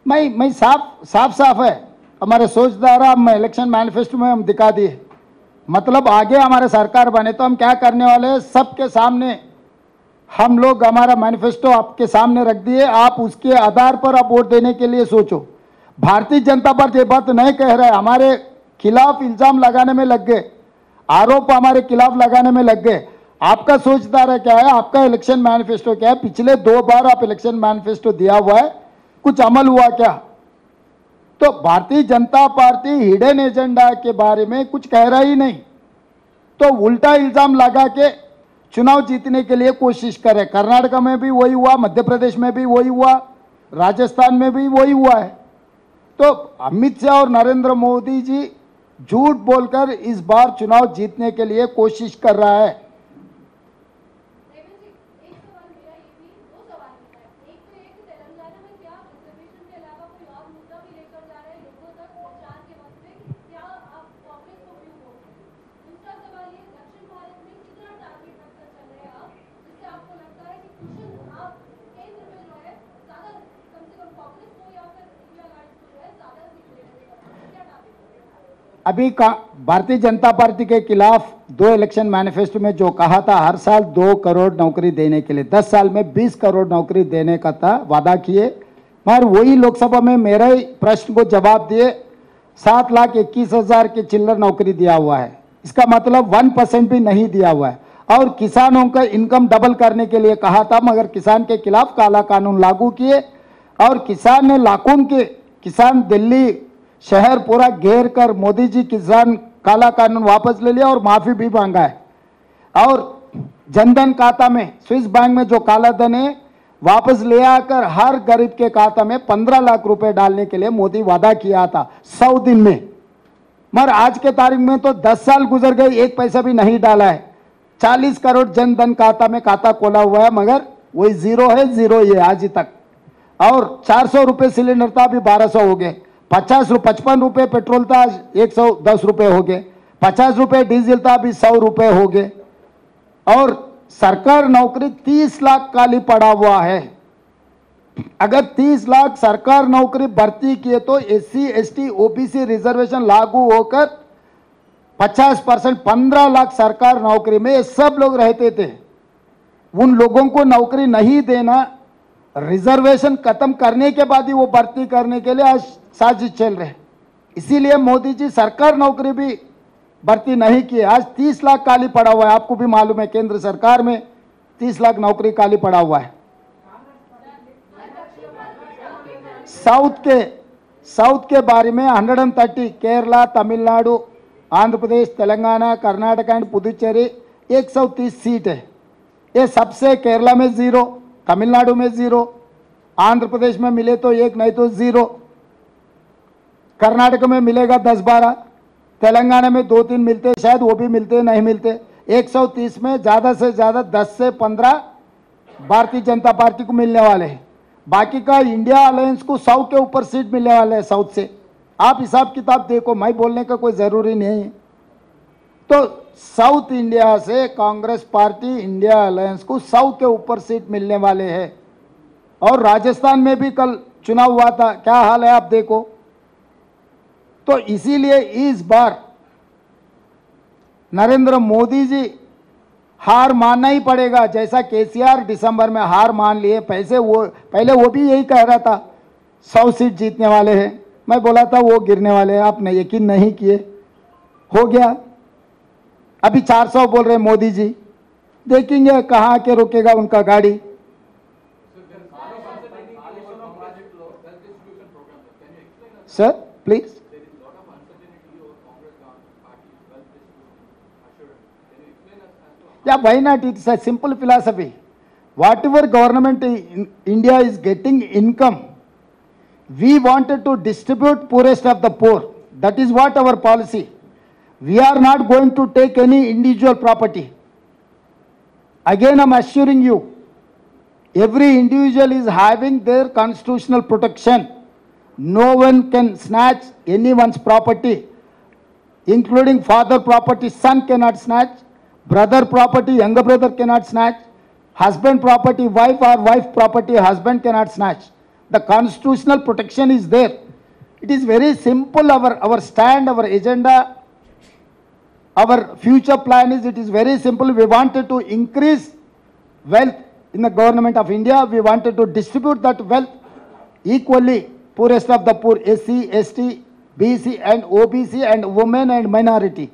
मैं साफ है हमारे सोचधारा हम इलेक्शन मैनिफेस्टो में हम दिखा दिए. मतलब आगे हमारे सरकार बने तो हम क्या करने वाले हैं सबके सामने हम लोग हमारा मैनिफेस्टो आपके सामने रख दिए. आप उसके आधार पर आप वोट देने के लिए सोचो. भारतीय जनता पार्टी ये बात नहीं कह रहा है, हमारे खिलाफ इल्जाम लगाने में लग गए, आरोप हमारे खिलाफ लगाने में लग गए. आपका सोचधारा क्या है, आपका इलेक्शन मैनिफेस्टो क्या है? पिछले 2 बार आप इलेक्शन मैनिफेस्टो दिया हुआ है, कुछ अमल हुआ क्या? तो Bharatiya Janata party hidden agenda के बारे में कुछ कह रहा ही नहीं, तो उल्टा इल्जाम लगा के चुनाव जीतने के लिए कोशिश करे. कर्नाटक में भी वही हुआ, मध्य प्रदेश में भी वही हुआ, राजस्थान में भी वही हुआ है. तो अमित शाह और नरेंद्र मोदी जी झूठ बोलकर इस बार चुनाव जीतने के लिए कोशिश कर रहा है. अभी का भारतीय जनता पार्टी के खिलाफ 2 इलेक्शन मैनिफेस्टो में जो कहा था हर साल 2 करोड़ नौकरी देने के लिए, 10 साल में 20 करोड़ नौकरी देने का था वादा किए, मगर वही लोकसभा में मेरे ही प्रश्न को जवाब दिए 7,21,000 के चिल्लर नौकरी दिया हुआ है. इसका मतलब 1% भी नहीं दिया हुआ है. और किसानों का इनकम डबल करने के लिए कहा था, मगर किसान के खिलाफ काला कानून लागू किए और किसान ने लाखों के किसान दिल्ली शहर पूरा घेर कर मोदी जी किसान काला कानून वापस ले लिया और माफी भी मांगा है. और जनधन खाता में स्विस बैंक में जो काला धन है वापस ले आकर हर गरीब के खाता में 15 लाख रुपए डालने के लिए मोदी वादा किया था 100 दिन में, मगर आज के तारीख में तो 10 साल गुजर गए, 1 पैसा भी नहीं डाला है. 40 करोड़ जन धन खाता में खाता खोला हुआ है, मगर वही जीरो है, जीरो ये आज ही तक। और 400 रुपये सिलेंडर था, अभी 1200 हो गए। 55 रुपये पेट्रोल था, आज 110 रुपये हो गए। 50 रुपये डीजल था, अभी 100 रुपये हो गए। और सरकार नौकरी 30 लाख खाली पड़ा हुआ है। अगर 30 लाख सरकार नौकरी भर्ती किए तो SC ST OBC रिजर्वेशन लागू होकर 50%, 15 लाख सरकार नौकरी में सब लोग रहते थे। उन लोगों को नौकरी नहीं देना, रिजर्वेशन खत्म करने के बाद ही वो भर्ती करने के लिए आज साजिश चल रहे। इसीलिए मोदी जी सरकार नौकरी भी भर्ती नहीं किए। आज 30 लाख खाली पड़ा हुआ है। आपको भी मालूम है केंद्र सरकार में 30 लाख नौकरी खाली पड़ा हुआ है। साउथ के बारे में 130 केरला, तमिलनाडु, आंध्र प्रदेश, तेलंगाना, कर्नाटक एंड पुदुचेरी 130 सीट है। ये सबसे केरला में 0, तमिलनाडु में 0, आंध्र प्रदेश में मिले तो 1 नहीं तो 0, कर्नाटक में मिलेगा 10-12, तेलंगाना में 2-3 मिलते, शायद वो भी मिलते नहीं मिलते। 130 में ज़्यादा से ज़्यादा 10 से 15 भारतीय जनता पार्टी को मिलने वाले हैं। बाकी का इंडिया अलायंस को 100 के ऊपर सीट मिलने वाले हैं साउथ से। आप हिसाब किताब देखो, मैं बोलने का कोई ज़रूरी नहीं है। तो साउथ इंडिया से कांग्रेस पार्टी इंडिया अलायंस को 100 के ऊपर सीट मिलने वाले हैं। और राजस्थान में भी कल चुनाव हुआ था, क्या हाल है आप देखो। तो इसीलिए इस बार नरेंद्र मोदी जी हार मानना ही पड़ेगा। जैसा केसीआर दिसंबर में हार मान लिए, पहले वो भी यही कह रहा था 100 सीट जीतने वाले हैं। मैं बोला था वो गिरने वाले हैं, आपने यकीन नहीं किए, हो गया। अभी 400 बोल रहे मोदी जी, देखेंगे कहाँ के रुकेगा उनका गाड़ी। Sir please. Yeah, why not? It's a simple philosophy. Whatever government in India is getting income, we wanted to distribute poorest of the poor. That is what our policy. We are not going to take any individual property. Again, I'm assuring you, every individual is having their constitutional protection. No one can snatch anyone's property, including father property, son cannot snatch. Brother property, younger brother cannot snatch. Husband property, wife or wife property, husband cannot snatch. The constitutional protection is there. It is very simple, our stand, our agenda, our future plan is, it is very simple. We wanted to increase wealth in the government of India. We wanted to distribute that wealth equally, poorest of the poor, SC, ST, BC and OBC and women and minority.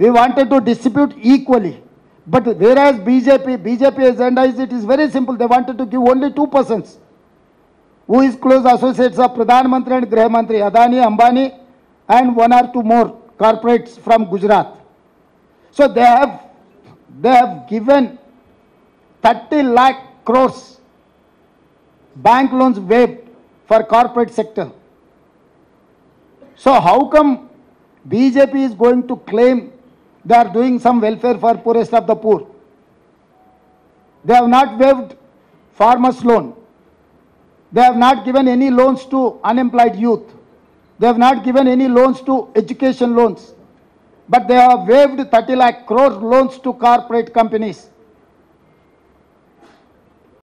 We wanted to distribute equally. But whereas BJP agenda is, it is very simple. They wanted to give only 2 persons who is close associates of Pradhan Mantri and Grah Mantri, Adani, Ambani, and 1 or 2 more corporates from Gujarat. So they have given 30 lakh crores bank loans waived for corporate sector. So how come BJP is going to claim they are doing some welfare for poorest of the poor? They have not waived farmers loan. They have not given any loans to unemployed youth. They have not given any loans to education loans. But they have waived 30 lakh crore loans to corporate companies.